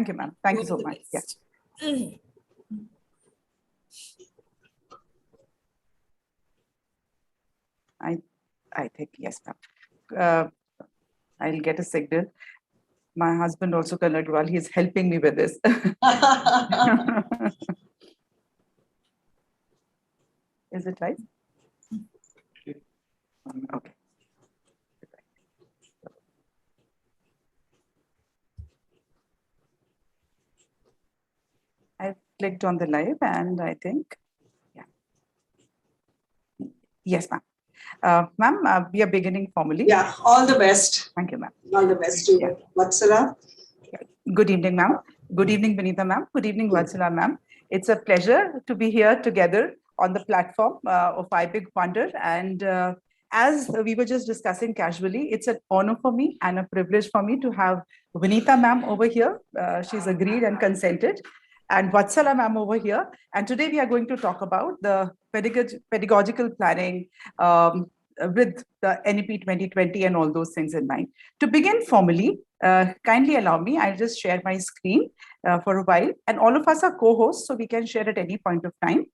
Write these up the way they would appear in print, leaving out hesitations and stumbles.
you, ma'am. Thank you so much. Yeah. I think, yes, ma'am. I'll get a signal. My husband also, Sapna Agrawal, he's helping me with this. Is it right? Okay. I've clicked on the live and I think, yeah. Yes, ma'am. Ma'am, we are beginning formally. Yeah, all the best. Thank you, ma'am. All the best to you. Vatsala. Good evening, ma'am. Good evening, Vinita, ma'am. Good evening, Vatsala, ma'am. It's a pleasure to be here together on the platform of I Big Wonder. And as we were just discussing casually, it's an honor for me and a privilege for me to have Vinita, ma'am, over here. She's agreed and consented. And Vatsala, ma'am, over here. And today we are going to talk about the pedagogical planning with the NEP 2020 and all those things in mind. To begin formally, kindly allow me, I'll just share my screen for a while. And all of us are co-hosts, so we can share at any point of time.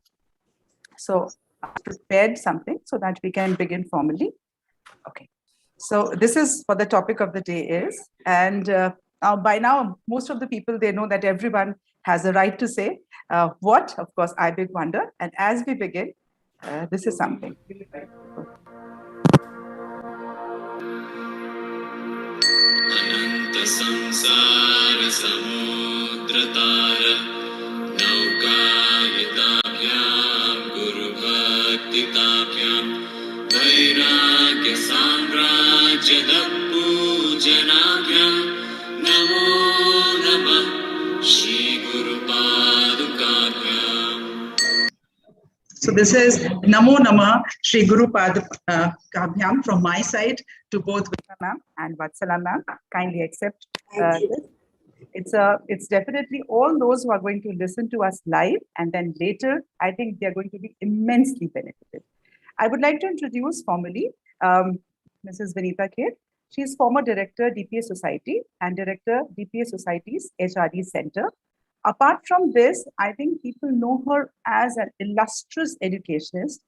So I've prepared something so that we can begin formally. Okay. So this is what the topic of the day is. And by now, most of the people, they know that everyone has a right to say what, of course, I Big Wonder. And as we begin, this is something. संसार समुद्र तार नौकायिताभ्यां गुरुभक्तिताभ्यां वैराग्य साम्राज्यद पूजनाभ्यां नमो नमः Shri गुरुपादुकाभ्यां. So this is Namo Nama Shri Guru Padukabhyam from my side to both Vinita ma'am and Vatsala ma'am. Kindly accept this. It's definitely all those who are going to listen to us live and then later, I think they're going to be immensely benefited. I would like to introduce formally Mrs. Vinita Kher. She is former Director, DPA Society and Director, DPA Society's HRD Center. Apart from this, I think people know her as an illustrious educationist,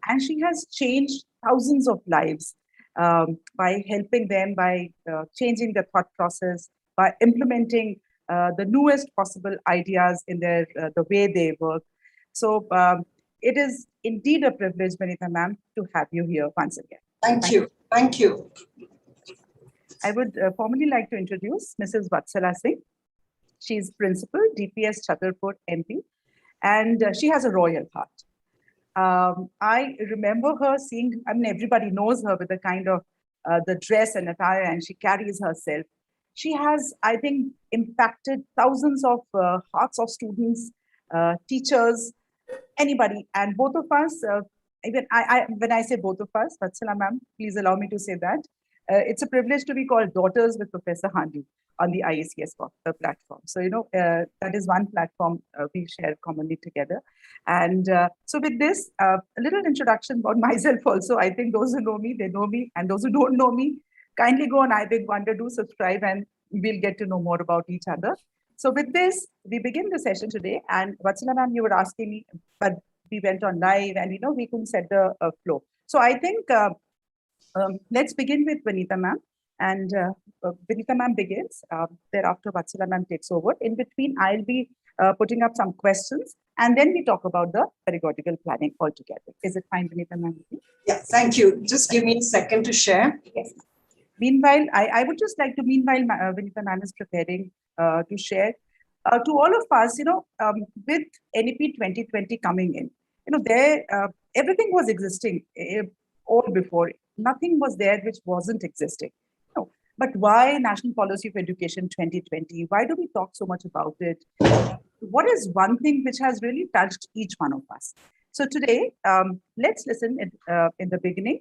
and she has changed thousands of lives by helping them, by changing their thought process, by implementing the newest possible ideas in their the way they work. So it is indeed a privilege, Vinita ma'am, to have you here once again. Thank you. Thank you. I would formally like to introduce Mrs. Vatsala Singh. She is principal, DPS Chhatarpur MP, and she has a royal heart. I remember her seeing, I mean, everybody knows her with the kind of the dress and attire, and she carries herself. She has, I think, impacted thousands of hearts of students, teachers, anybody, and both of us, even when I say both of us, Vatsala ma'am, please allow me to say that. It's a privilege to be called daughters with Professor Handu on the IACS platform. So, you know, that is one platform we share commonly together. And so with this, a little introduction about myself also. I think those who know me, they know me. And those who don't know me, kindly go on I Big Wonder, do subscribe, and we'll get to know more about each other. So with this, we begin the session today. And Vatsala ma'am, you were asking me, but we went on live and, you know, we couldn't set the flow. So I think let's begin with Vinita ma'am. And Vinita ma'am begins. Thereafter, Vatsala ma'am takes over. In between, I'll be putting up some questions, and then we talk about the pedagogical planning altogether. Is it fine, Vinita ma'am? Yeah, thank you. Just give me a second to share. Yes. Meanwhile, I would just like to, Vinita ma'am is preparing to share to all of us, you know, with NEP 2020 coming in, you know, there, everything was existing all before. Nothing was there which wasn't existing. No. But why National Policy of Education 2020? Why do we talk so much about it? What is one thing which has really touched each one of us? So today, let's listen in the beginning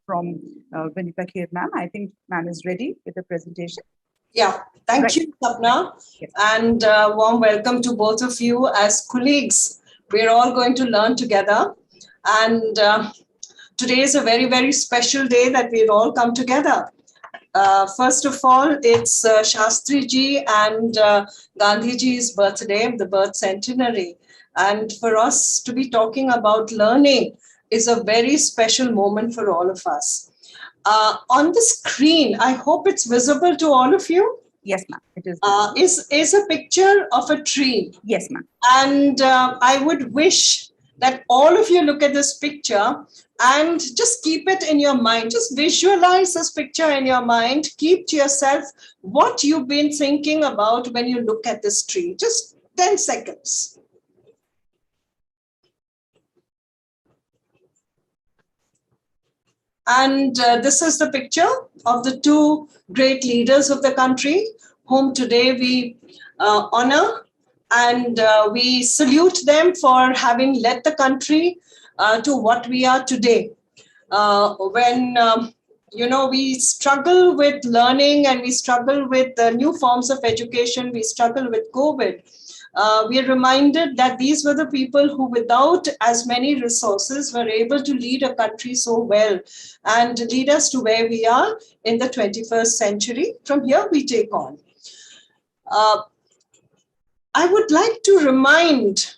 from Vinita Kher ma'am. I think ma'am is ready with the presentation. Yeah, thank you, Sapna. Yes. And warm welcome to both of you as colleagues. We're all going to learn together. And today is a very, very special day that we've all come together. First of all, it's Shastri Ji and Gandhi Ji's birthday, the birth centenary. And for us to be talking about learning is a very special moment for all of us. On the screen, I hope it's visible to all of you. Yes, ma'am. It is. Is a picture of a tree. Yes, ma'am. And I would wish that all of you look at this picture and just keep it in your mind. Just visualize this picture in your mind. Keep to yourself what you've been thinking about when you look at this tree. Just 10 seconds. And this is the picture of the two great leaders of the country, whom today we honor. And we salute them for having led the country to what we are today. When we struggle with learning and we struggle with new forms of education, we struggle with COVID. We are reminded that these were the people who, without as many resources, were able to lead a country so well and lead us to where we are in the 21st century. From here, we take on. I would like to remind,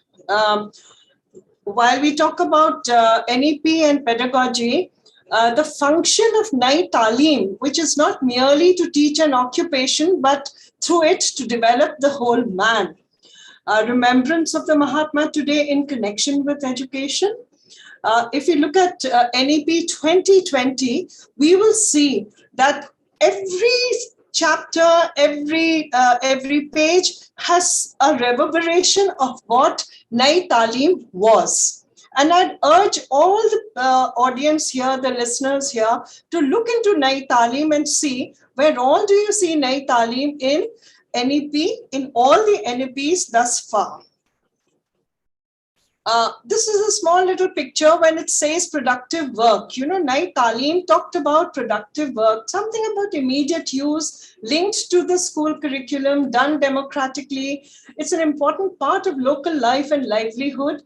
while we talk about NEP and pedagogy, the function of Nai Talim, which is not merely to teach an occupation, but through it to develop the whole man. Remembrance of the Mahatma today in connection with education. If you look at NEP 2020, we will see that every chapter, every page has a reverberation of what Nai Talim was. And I'd urge all the audience here, the listeners here, to look into Nai Talim and see where all do you see Nai Talim in NEP, in all the NEPs thus far. This is a small little picture when it says productive work. Nai Talim talked about productive work, something about immediate use, linked to the school curriculum, done democratically. It's an important part of local life and livelihood,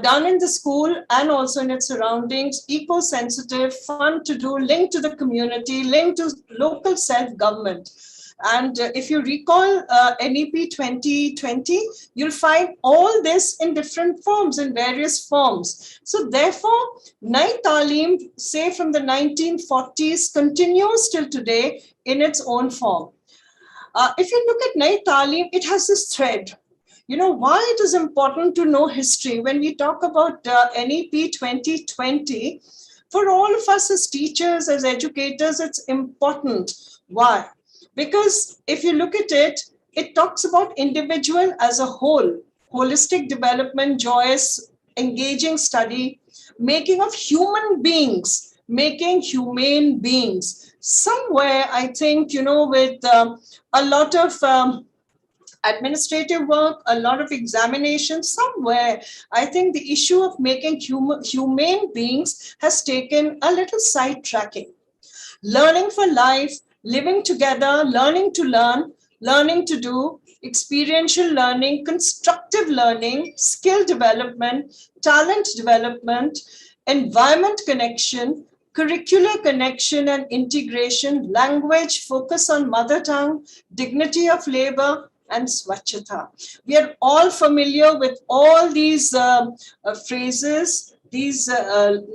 done in the school and also in its surroundings, eco-sensitive, fun to do, linked to the community, linked to local self-government. And if you recall NEP 2020, you'll find all this in different forms, in various forms. So therefore, Nai Talim, say from the 1940s, continues till today in its own form. If you look at Nai Talim, it has this thread. Why it is important to know history. When we talk about NEP 2020, for all of us as teachers, as educators, it's important. Why? Because if you look at it, it talks about individual as a whole, holistic development, joyous, engaging study, making of human beings, making humane beings. Somewhere, I think, with a lot of administrative work, a lot of examination, somewhere, I think the issue of making humane beings has taken a little sidetracking. Learning for life, living together, learning to learn, learning to do, experiential learning, constructive learning, skill development, talent development, environment connection, curricular connection and integration, language, focus on mother tongue, dignity of labor, and swachhata. We are all familiar with all these phrases, these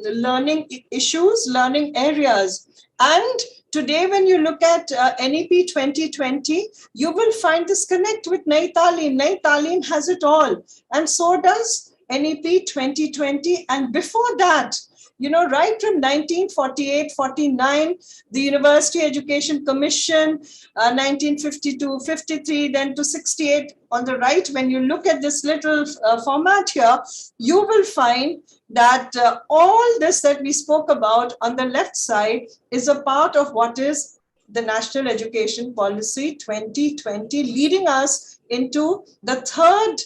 learning issues, learning areas. And today, when you look at NEP 2020, you will find this connect with Nai Talim. Nai Talim has it all. And so does NEP 2020. And before that, right from 1948, 49, the University Education Commission, 1952, 53, then to 68 on the right, when you look at this little format here, you will find that all this that we spoke about on the left side is a part of what is the National Education Policy 2020, leading us into the third,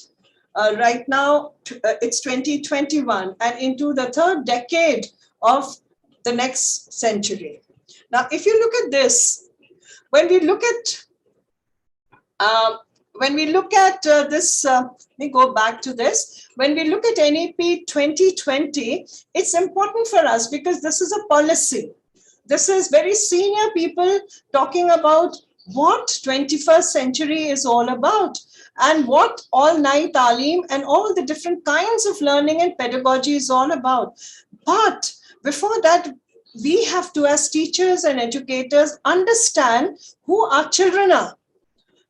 right now it's 2021, and into the third decade of the next century. Now, if you look at this, when we look at this, let me go back to this. When we look at NEP 2020, it's important for us because this is a policy. This is very senior people talking about what 21st century is all about and what all night talim and all the different kinds of learning and pedagogy is all about. But before that, we have to, as teachers and educators, understand who our children are.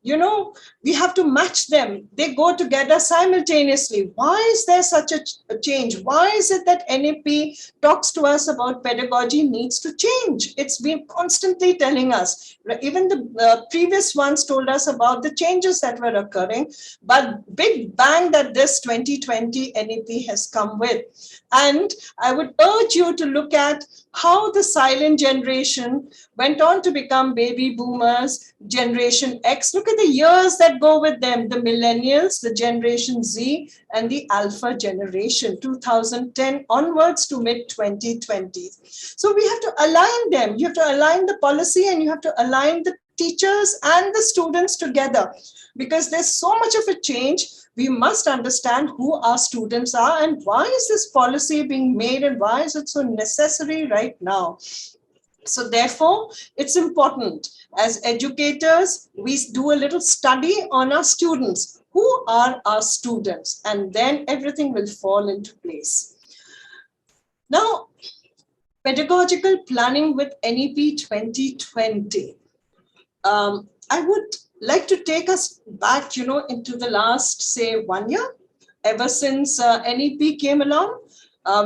You know, we have to match them. They go together simultaneously. Why is there such a change? Why is it that NEP talks to us about pedagogy needs to change? It's been constantly telling us. Even the previous ones told us about the changes that were occurring. But big bang that this 2020 NEP has come with. And I would urge you to look at how the silent generation went on to become baby boomers, Generation X. Look at the years that go with them, the millennials, the Generation Z, and the Alpha generation, 2010 onwards to mid-2020s. So we have to align them. You have to align the policy and you have to align the teachers and the students together, because there's so much of a change. We must understand who our students are and why is this policy being made and why is it so necessary right now. So therefore, it's important as educators, we do a little study on our students. Who are our students? And then everything will fall into place. Now, pedagogical planning with NEP 2020. I would like to take us back, into the last, say, 1 year. Ever since NEP came along,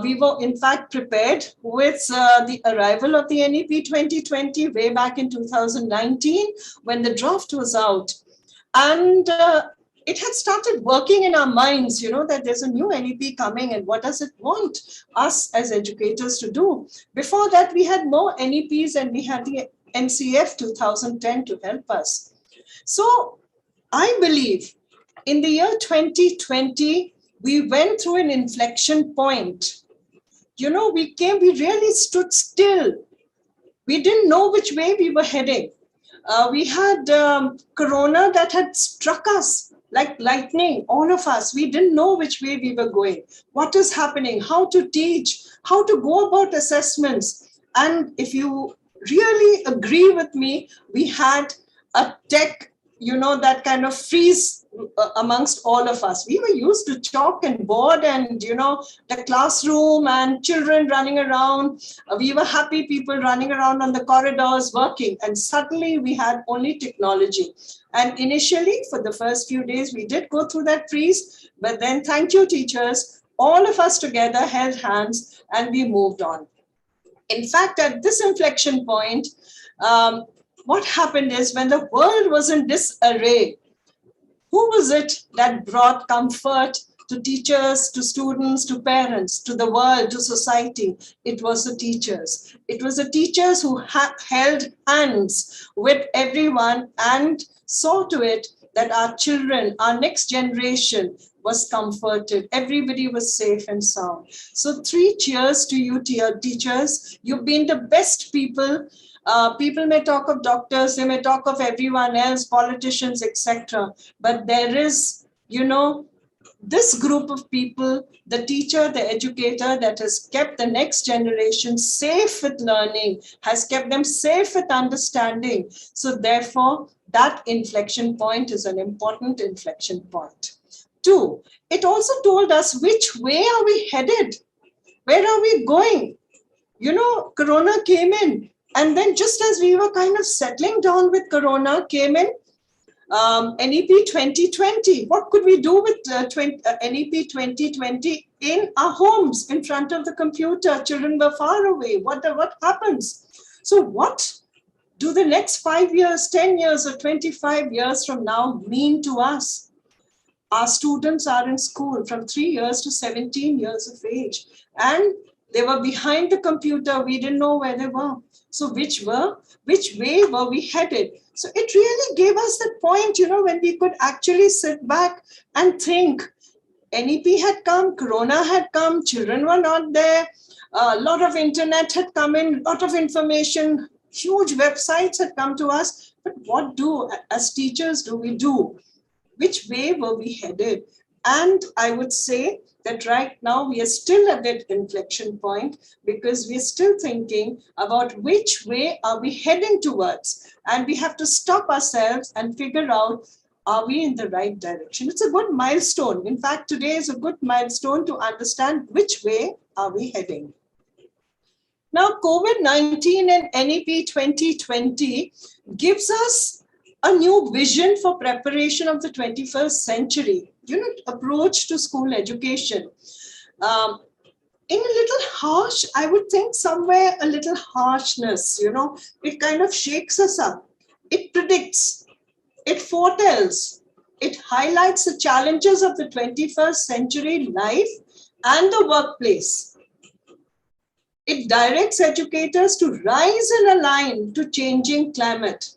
we were in fact prepared with the arrival of the NEP 2020 way back in 2019 when the draft was out. And it had started working in our minds, that there's a new NEP coming and what does it want us as educators to do? Before that, we had more NEPs and we had the NCF 2010 to help us. So I believe in the year 2020, we went through an inflection point. We really stood still. We didn't know which way we were heading. We had Corona that had struck us like lightning, all of us. We didn't know which way we were going, what is happening, how to teach, how to go about assessments. And if you really agree with me, we had a tech, that kind of freeze amongst all of us. We were used to chalk and board and, the classroom and children running around. We were happy people running around on the corridors working. And suddenly we had only technology. And initially, for the first few days, we did go through that freeze. But then, thank you, teachers, all of us together held hands and we moved on. In fact, at this inflection point, what happened is when the world was in disarray, who was it that brought comfort to teachers, to students, to parents, to the world, to society? It was the teachers. It was the teachers who held hands with everyone and saw to it that our children, our next generation, was comforted. Everybody was safe and sound. So 3 cheers to you, teachers. You've been the best people. People may talk of doctors, they may talk of everyone else, politicians, etc. But there is, this group of people, the teacher, the educator that has kept the next generation safe with learning, has kept them safe with understanding. So therefore, that inflection point is an important inflection point. 2, it also told us which way are we headed? Where are we going? Corona came in. And then just as we were kind of settling down with Corona, came in NEP 2020. What could we do with NEP 2020 in our homes, in front of the computer? Children were far away. What happens? So what do the next 5 years, 10 years, or 25 years from now mean to us? Our students are in school from 3 years to 17 years of age. And they were behind the computer. We didn't know where they were. So which way were we headed? So it really gave us that point, when we could actually sit back and think. NEP had come, Corona had come, children were not there, a lot of internet had come in, a lot of information, huge websites had come to us. But what as teachers do we do? Which way were we headed? And I would say that right now we are still at that inflection point because we're still thinking about which way are we heading towards. And we have to stop ourselves and figure out, are we in the right direction? It's a good milestone. In fact, today is a good milestone to understand which way are we heading. Now, COVID-19 and NEP 2020 gives us a new vision for preparation of the 21st century, approach to school education. In a little harsh, I would think somewhere a little harshness, it kind of shakes us up. It predicts, it foretells, it highlights the challenges of the 21st century life and the workplace. It directs educators to rise and align to changing climate.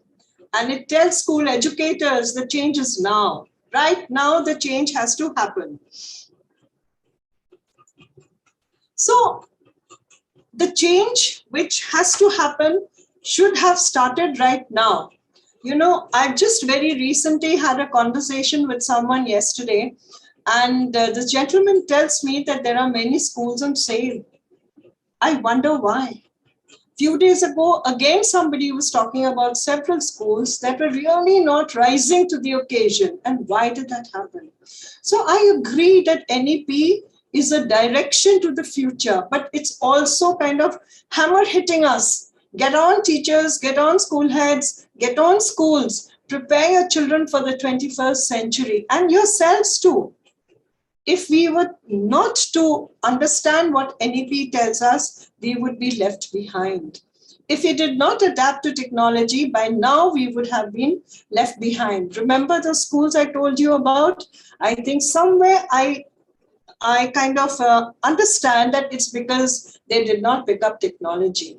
And it tells school educators the change is now. Right now, the change has to happen. So the change which has to happen should have started right now. I just very recently had a conversation with someone yesterday, and this gentleman tells me that there are many schools on sale. I wonder why. Few days ago, again, somebody was talking about several schools that were really not rising to the occasion. And why did that happen? So I agree that NEP is a direction to the future, but it's also kind of hammer hitting us. Get on, teachers, get on, school heads, get on, schools. Prepare your children for the 21st century and yourselves too. If we were not to understand what NEP tells us, we would be left behind. If we did not adapt to technology, by now we would have been left behind. Remember the schools I told you about? I think somewhere I kind of understand that it's because they did not pick up technology.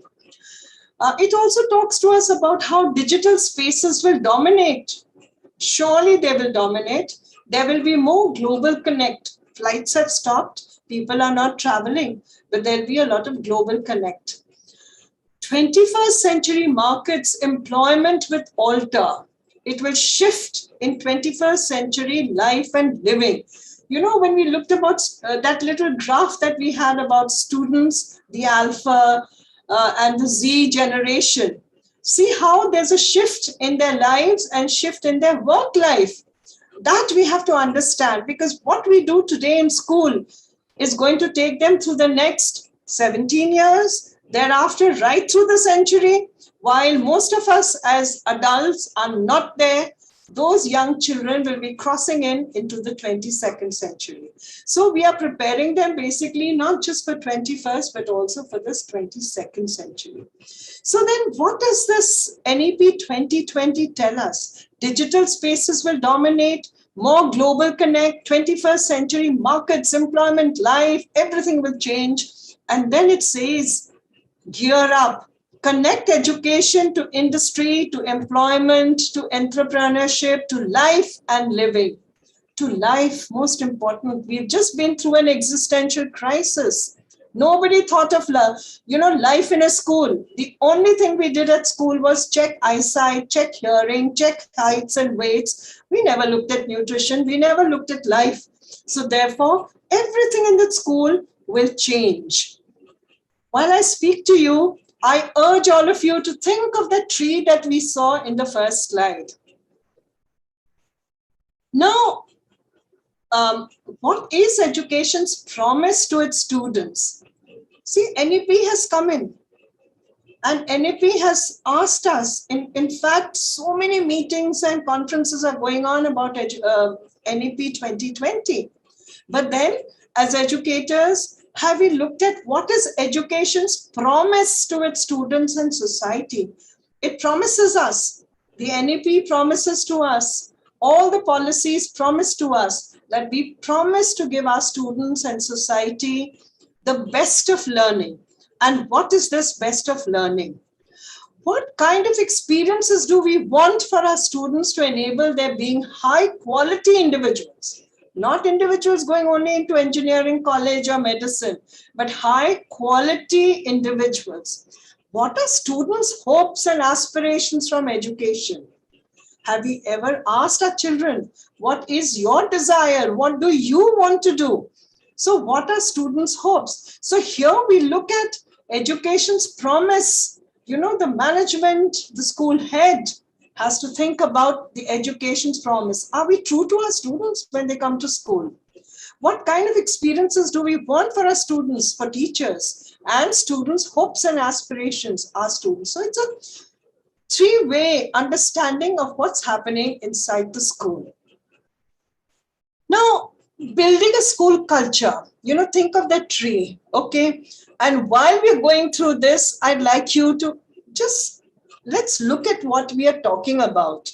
It also talks to us about how digital spaces will dominate. Surely they will dominate. There will be more global connect. Flights have stopped. People are not traveling, but there'll be a lot of global connect. 21st century markets employment will alter. It will shift in 21st century life and living. When we looked about that little graph that we had about students, the Alpha and the Z generation, see how there's a shift in their lives and shift in their work life. That we have to understand, because what we do today in school is going to take them through the next 17 years, thereafter right through the century. While most of us as adults are not there, those young children will be crossing into the 22nd century. So we are preparing them basically not just for 21st, but also for this 22nd century. So then what does this NEP 2020 tell us? Digital spaces will dominate, more global connect, 21st century markets, employment, life, everything will change. And then it says, gear up. Connect education to industry, to employment, to entrepreneurship, to life and living. To life, most important. We've just been through an existential crisis. Nobody thought of life in a school. The only thing we did at school was check eyesight, check hearing, check heights and weights. We never looked at nutrition. We never looked at life. So therefore, everything in the school will change. While I speak to you, I urge all of you to think of the tree that we saw in the first slide. Now, what is education's promise to its students? See, NEP has come in, and NEP has asked us, in fact, so many meetings and conferences are going on about NEP 2020. But then, as educators, have we looked at what is education's promise to its students and society? It promises us, the NEP promises to us, all the policies promise to us that we promise to give our students and society the best of learning. And what is this best of learning? What kind of experiences do we want for our students to enable their being high quality individuals? Not individuals going only into engineering college or medicine, but high quality individuals. What are students' hopes and aspirations from education? Have we ever asked our children, what is your desire? What do you want to do? So what are students' hopes? So here we look at education's promise. You know, the management, the school head has to think about the education's promise. Are we true to our students when they come to school? What kind of experiences do we want for our students, for teachers, and students' hopes and aspirations, our students? So it's a three-way understanding of what's happening inside the school. Now, building a school culture, you know, think of that tree, okay? And while we're going through this, I'd like you to just, let's look at what we are talking about.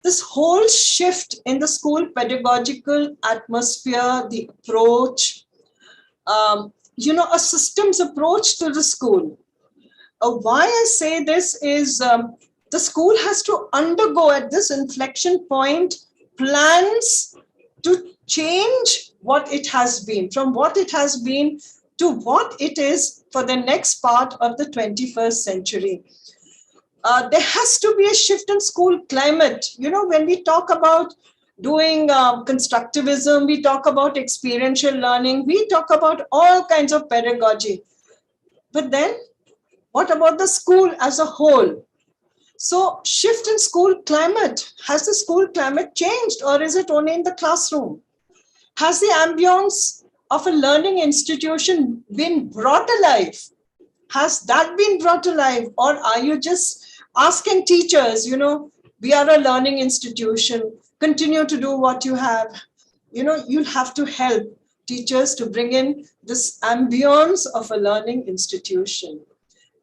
This whole shift in the school pedagogical atmosphere, the approach, you know, a systems approach to the school. Why I say this is the school has to undergo at this inflection point plans to change what it has been, from what it has been to what it is for the next part of the 21st century. There has to be a shift in school climate. You know, when we talk about doing constructivism, we talk about experiential learning, we talk about all kinds of pedagogy. But then, what about the school as a whole? So, shift in school climate. Has the school climate changed, or is it only in the classroom? Has the ambience of a learning institution been brought alive? Has that been brought alive, or are you just asking teachers, you know, we are a learning institution, continue to do what you have? You know, you'll have to help teachers to bring in this ambience of a learning institution.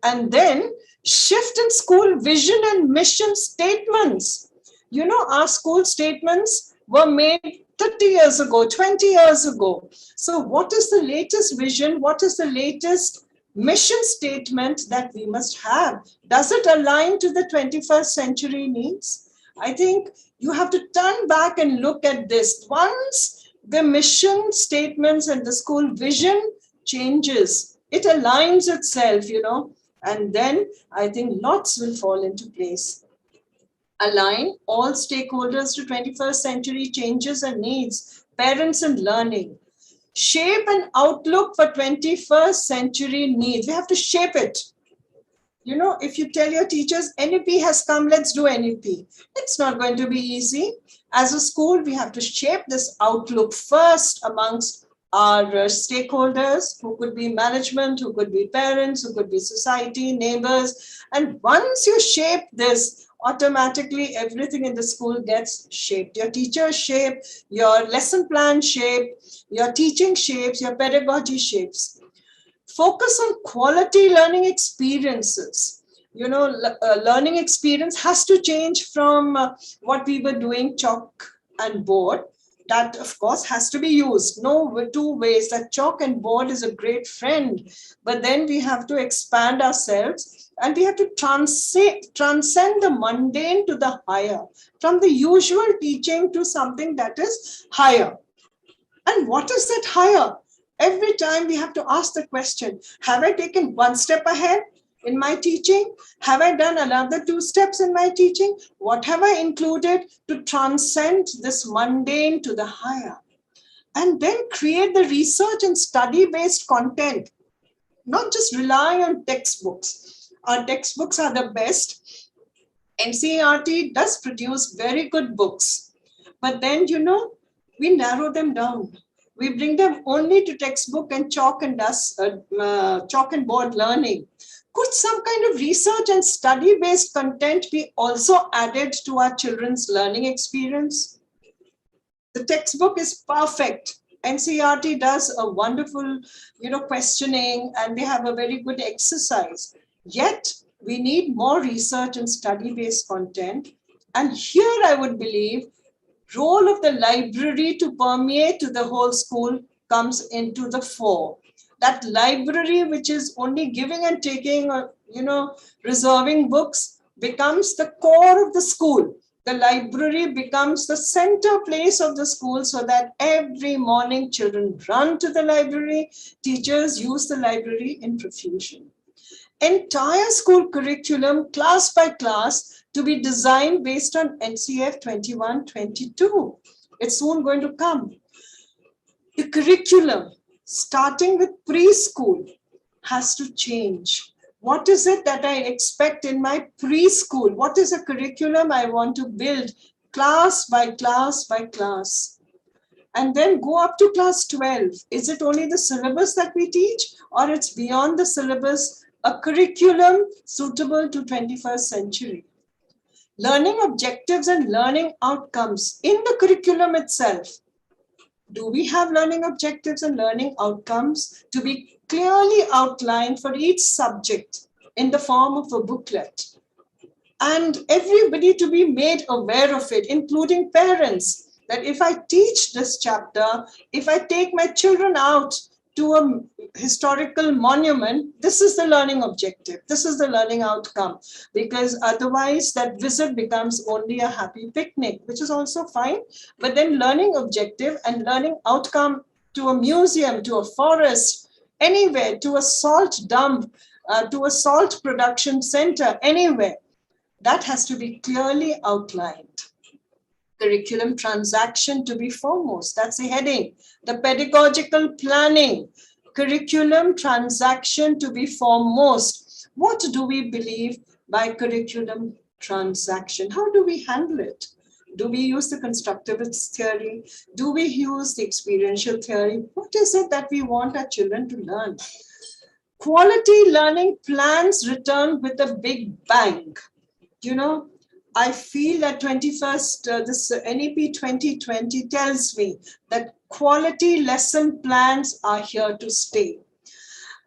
And then shift in school vision and mission statements. You know, our school statements were made 30 years ago, 20 years ago. So what is the latest vision? What is the latest mission statement that we must have? Does it align to the 21st century needs? I think you have to turn back and look at this. Once the mission statements and the school vision changes, it aligns itself, you know, and then I think lots will fall into place. Align all stakeholders to 21st century changes and needs, parents and learning. Shape an outlook for 21st century needs. We have to shape it. You know, if you tell your teachers, NEP has come, let's do NEP. It's not going to be easy. As a school, we have to shape this outlook first amongst our stakeholders, who could be management, who could be parents, who could be society, neighbors. And once you shape this, automatically everything in the school gets shaped. Your teachers shape, your lesson plan shape, your teaching shapes, your pedagogy shapes. Focus on quality learning experiences. You know, learning experience has to change from what we were doing, chalk and board. That, of course, has to be used. No two ways. That chalk and board is a great friend. But then we have to expand ourselves and we have to transcend the mundane to the higher, from the usual teaching to something that is higher. And what is that higher? Every time we have to ask the question, have I taken one step ahead in my teaching? Have I done another 2 steps in my teaching? What have I included to transcend this mundane to the higher? And then create the research and study-based content, not just rely on textbooks. Our textbooks are the best. NCERT does produce very good books. But then, you know, we narrow them down. We bring them only to textbook and chalk and board learning. Could some kind of research and study-based content be also added to our children's learning experience? The textbook is perfect. NCERT does a wonderful, you know, questioning, and they have a very good exercise. Yet, we need more research and study-based content. And here I would believe role of the library to permeate to the whole school comes into the fore. That library, which is only giving and taking, or, you know, reserving books, becomes the core of the school. The library becomes the center place of the school, so that every morning children run to the library, teachers use the library in profusion. entire school curriculum, class by class, to be designed based on NCF 21-22. It's soon going to come. The curriculum, starting with preschool, has to change. What is it that I expect in my preschool? What is a curriculum I want to build class by class by class? And then go up to class 12. Is it only the syllabus that we teach, or it's beyond the syllabus, a curriculum suitable to 21st century? Learning objectives and learning outcomes in the curriculum itself. Do we have learning objectives and learning outcomes to be clearly outlined for each subject in the form of a booklet? And everybody to be made aware of it, including parents, that if I teach this chapter, if I take my children out to a historical monument, this is the learning objective, this is the learning outcome, because otherwise that visit becomes only a happy picnic, which is also fine. But then learning objective and learning outcome to a museum, to a forest, anywhere, to a salt dump, to a salt production center, anywhere, that has to be clearly outlined. Curriculum transaction to be foremost. That's the heading. The pedagogical planning. Curriculum transaction to be foremost. What do we believe by curriculum transaction? How do we handle it? Do we use the constructivist theory? Do we use the experiential theory? What is it that we want our children to learn? Quality learning plans return with a big bang. You know, I feel that this NEP 2020 tells me that quality lesson plans are here to stay.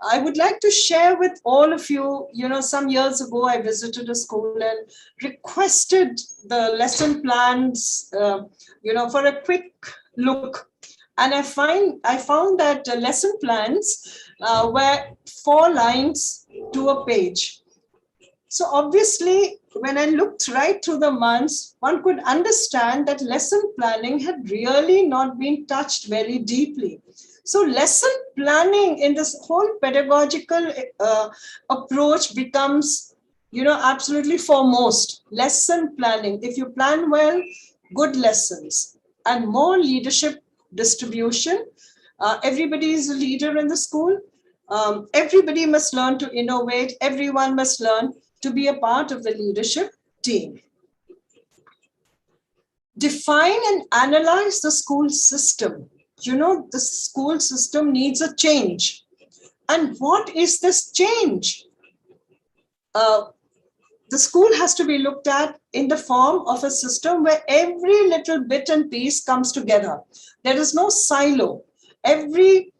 I would like to share with all of you, some years ago, I visited a school and requested the lesson plans, for a quick look. And I found that lesson plans were 4 lines to a page. So obviously, when I looked right through the months, one could understand that lesson planning had really not been touched very deeply. So lesson planning in this whole pedagogical approach becomes, absolutely foremost. Lesson planning. If you plan well, good lessons and more leadership distribution. Everybody is a leader in the school. Everybody must learn to innovate. Everyone must learn to be a part of the leadership team. Define and analyze the school system. The school system needs a change. And what is this change? The school has to be looked at in the form of a system where every little bit and piece comes together. There is no silo. Every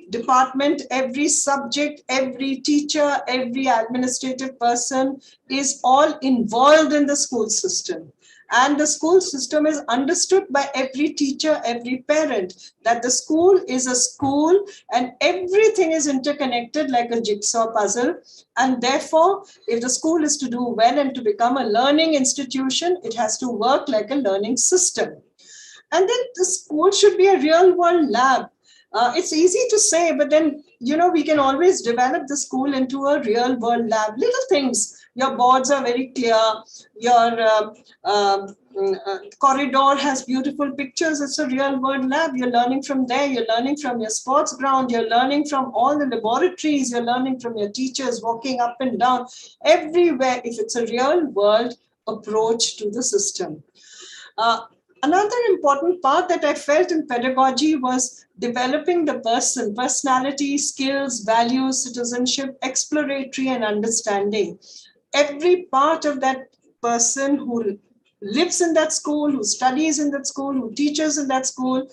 department, every subject, every teacher, every administrative person is all involved in the school system. And the school system is understood by every teacher, every parent, that the school is a school and everything is interconnected like a jigsaw puzzle. And therefore, if the school is to do well and to become a learning institution, it has to work like a learning system. And then the school should be a real world lab. It's easy to say, but then, we can always develop the school into a real world lab. Little things. Your boards are very clear. Your corridor has beautiful pictures. It's a real world lab. You're learning from there. You're learning from your sports ground. You're learning from all the laboratories. You're learning from your teachers walking up and down. Everywhere, if it's a real world approach to the system. Another important part that I felt in pedagogy was developing the person, personality, skills, values, citizenship, exploratory and understanding. Every part of that person who lives in that school, who studies in that school, who teaches in that school,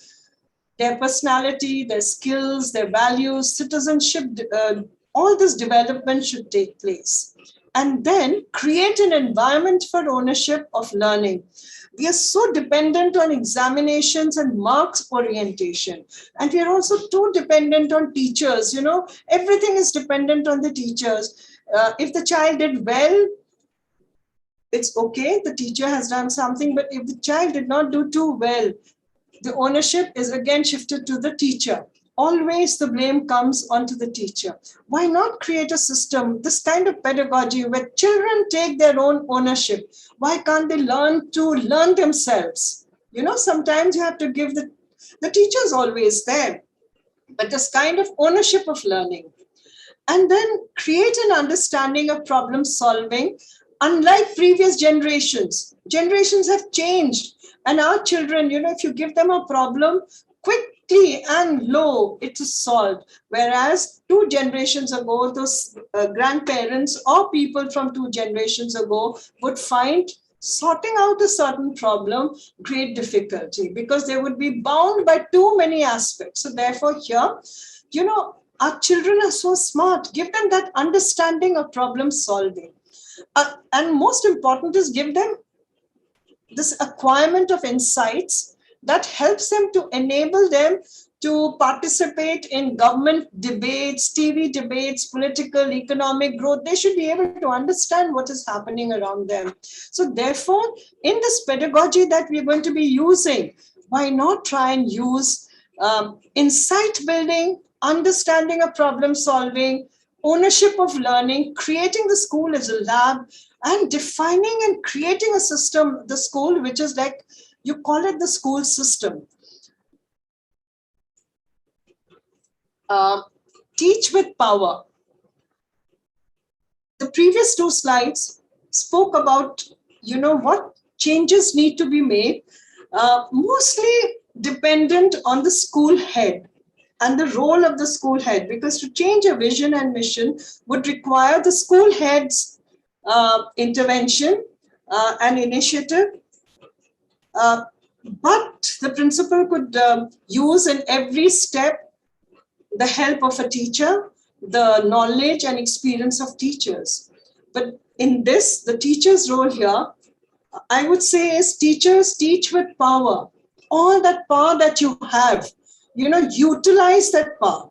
their personality, their skills, their values, citizenship, all this development should take place. And then create an environment for ownership of learning. We are so dependent on examinations and marks orientation. And we are also too dependent on teachers. Everything is dependent on the teachers. If the child did well, it's okay. The teacher has done something. But if the child did not do too well, the ownership is again shifted to the teacher. always the blame comes onto the teacher. Why not create a system, this kind of pedagogy where children take their own ownership? Why can't they learn to learn themselves? Sometimes you have to give the teacher's always there, but this kind of ownership of learning. And then create an understanding of problem solving. Unlike previous generations have changed. And our children, if you give them a problem, quickly and low, it is solved. Whereas 2 generations ago, those grandparents or people from 2 generations ago would find sorting out a certain problem great difficulty, because they would be bound by too many aspects. So therefore here, our children are so smart. Give them that understanding of problem solving. And most important is give them this acquirement of insights that helps them to enable them to participate in government debates, TV debates, political, economic growth. They should be able to understand what is happening around them. So therefore, in this pedagogy that we're going to be using, why not try and use insight building, understanding of problem solving, ownership of learning, creating the school as a lab, and defining and creating a system, the school, which is like, you call it the school system. Teach with power. The previous 2 slides spoke about, what changes need to be made, mostly dependent on the school head and the role of the school head, because to change a vision and mission would require the school head's intervention and initiative. But the principal could use in every step the help of a teacher, the knowledge and experience of teachers. But in this, the teacher's role here, I would say, is teachers teach with power. All that power that you have, utilize that power.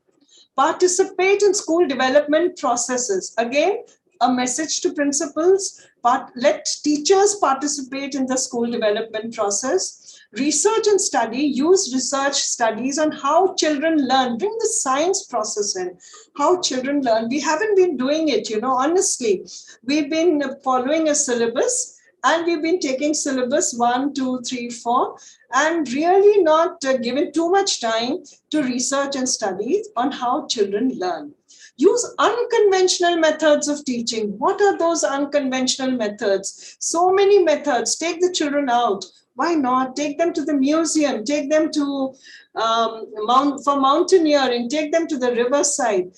Participate in school development processes. Again, a message to principals, but let teachers participate in the school development process. Research and study, use research studies on how children learn. Bring the science process in, how children learn. We haven't been doing it, honestly. We've been following a syllabus, and we've been taking syllabus 1, 2, 3, 4, and really not given too much time to research and study on how children learn. Use unconventional methods of teaching. What are those unconventional methods? So many methods. Take the children out. Why not? Take them to the museum. Take them to for mountaineering. Take them to the riverside.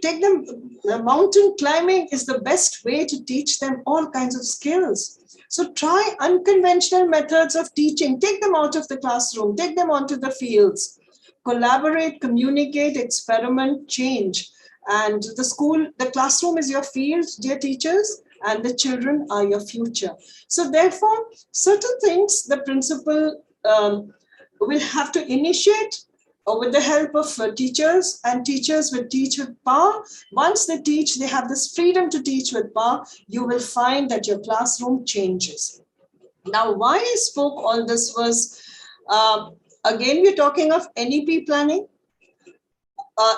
Take them. Mountain climbing is the best way to teach them all kinds of skills. So try unconventional methods of teaching. Take them out of the classroom. Take them onto the fields. Collaborate, communicate, experiment, change. And the classroom is your field, dear teachers, and the children are your future. So therefore, certain things the principal will have to initiate with the help of teachers, and teachers will teach with power. Once they teach, they have this freedom to teach with power. You will find that your classroom changes. Now, why I spoke all this was, again, we're talking of NEP planning.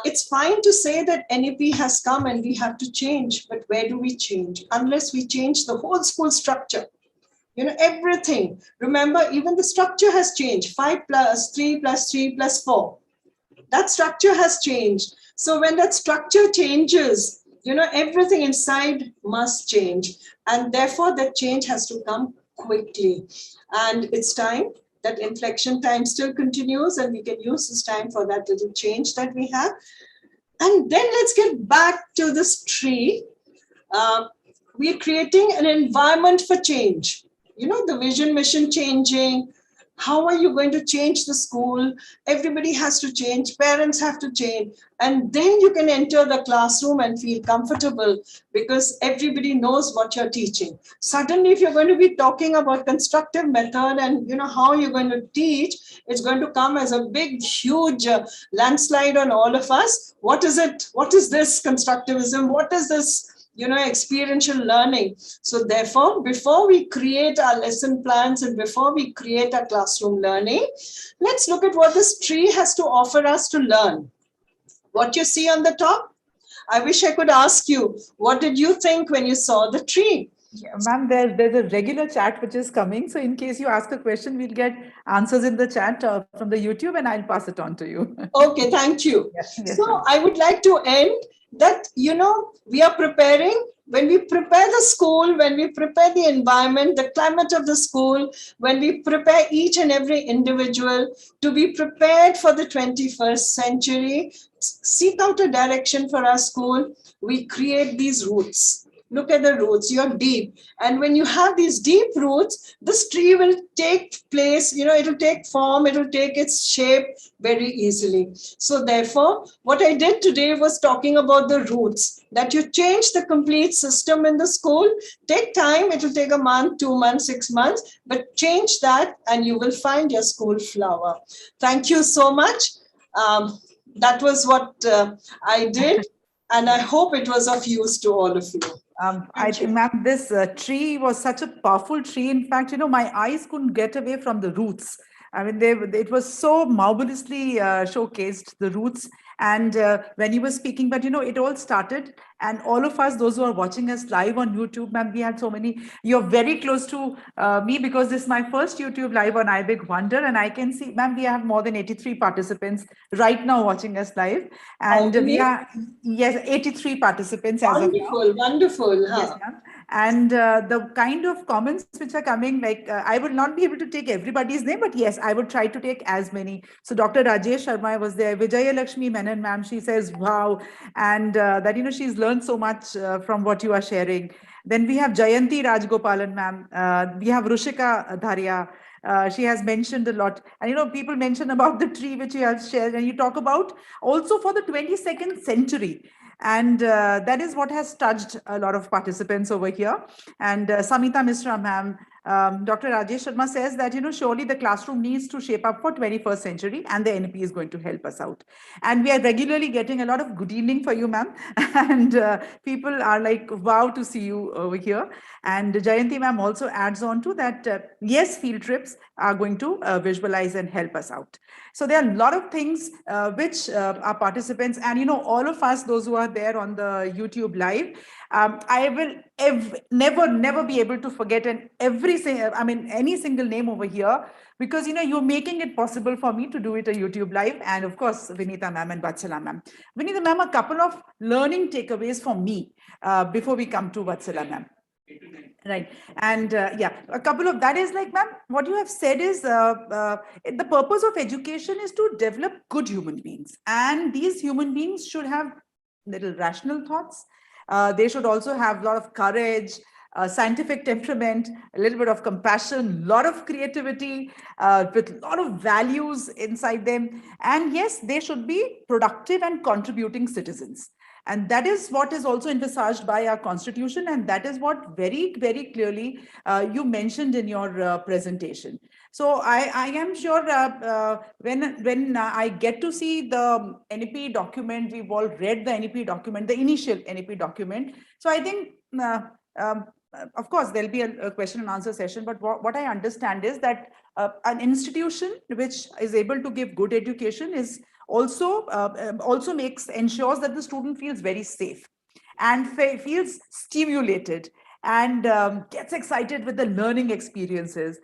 It's fine to say that NEP has come and we have to change, but where do we change? Unless we change the whole school structure. Everything. Remember, even the structure has changed. 5 plus 3 plus 3 plus 4. That structure has changed. So when that structure changes, everything inside must change. And therefore, that change has to come quickly. And it's time. That inflection time still continues, and we can use this time for that little change that we have. And then let's get back to this tree. We're creating an environment for change. The vision, mission changing. How are you going to change the school? Everybody has to change. Parents have to change. And then you can enter the classroom and feel comfortable because everybody knows what you're teaching. Suddenly, if you're going to be talking about constructive method and how you're going to teach, it's going to come as a big, huge landslide on all of us. What is it? What is this constructivism? What is this? Experiential learning. So therefore, before we create our lesson plans and before we create our classroom learning, let's look at what this tree has to offer us to learn. What you see on the top? I wish I could ask you, what did you think when you saw the tree? Yeah, ma'am, there's a regular chat which is coming. So in case you ask a question, we'll get answers in the chat from the YouTube, and I'll pass it on to you. Okay, thank you. Yes, yes, So ma'am. I would like to end that, we are preparing, when we prepare the school, when we prepare the environment, the climate of the school, when we prepare each and every individual to be prepared for the 21st century, seek out a direction for our school, we create these roots. Look at the roots, you're deep. And when you have these deep roots, this tree will take place, it'll take form, it'll take its shape very easily. So therefore, what I did today was talking about the roots, that you change the complete system in the school. Take time, it'll take a month, 2 months, 6 months, but change that and you will find your school flower. Thank you so much. That was what I did, and I hope it was of use to all of you. I think, ma'am, this tree was such a powerful tree. In fact, my eyes couldn't get away from the roots. I mean, it was so marvelously showcased, the roots. And when you were speaking, but it all started, and all of us, those who are watching us live on YouTube, ma'am, we had so many. You're very close to me, because this is my first YouTube live on iBig Wonder, and I can see, ma'am, we have more than 83 participants right now watching us live, and we are 83 participants as of now. Wonderful. Huh? Yes, ma'am. And the kind of comments which are coming, like I would not be able to take everybody's name, but yes, I would try to take as many. So Dr. Rajesh Sharma was there, Vijaya Lakshmi Menon, ma'am, she says, wow. And that, she's learned so much from what you are sharing. Then we have Jayanti Rajgopalan, ma'am. We have Rushika Dharia. She has mentioned a lot. And, people mention about the tree which you have shared, and you talk about also for the 22nd century. And that is what has touched a lot of participants over here. And Samita Mishra, ma'am, Dr. Rajesh Sharma says that, surely the classroom needs to shape up for 21st century, and the NEP is going to help us out. And we are regularly getting a lot of good evening for you, ma'am. And people are like, wow, to see you over here. And Jayanti, ma'am, also adds on to that, yes, field trips are going to visualize and help us out. So there are a lot of things which our participants, and, all of us, those who are there on the YouTube live, I will never be able to forget any single name over here, because you're making it possible for me to do it a YouTube live. And of course, Vinita ma'am and Vatsala ma'am. Vinita ma'am, a couple of learning takeaways for me before we come to Vatsala ma'am. Right. And a couple of that is like, ma'am, what you have said is the purpose of education is to develop good human beings. And these human beings should have little rational thoughts. They should also have a lot of courage, scientific temperament, a little bit of compassion, a lot of creativity, with a lot of values inside them. And yes, they should be productive and contributing citizens. And that is what is also envisaged by our constitution. And that is what very, very clearly you mentioned in your presentation. So I am sure when I get to see the NEP document, we've all read the NEP document, the initial NEP document. So I think, of course, there'll be a question and answer session. But what I understand is that an institution which is able to give good education is also ensures that the student feels very safe and feels stimulated and gets excited with the learning experiences,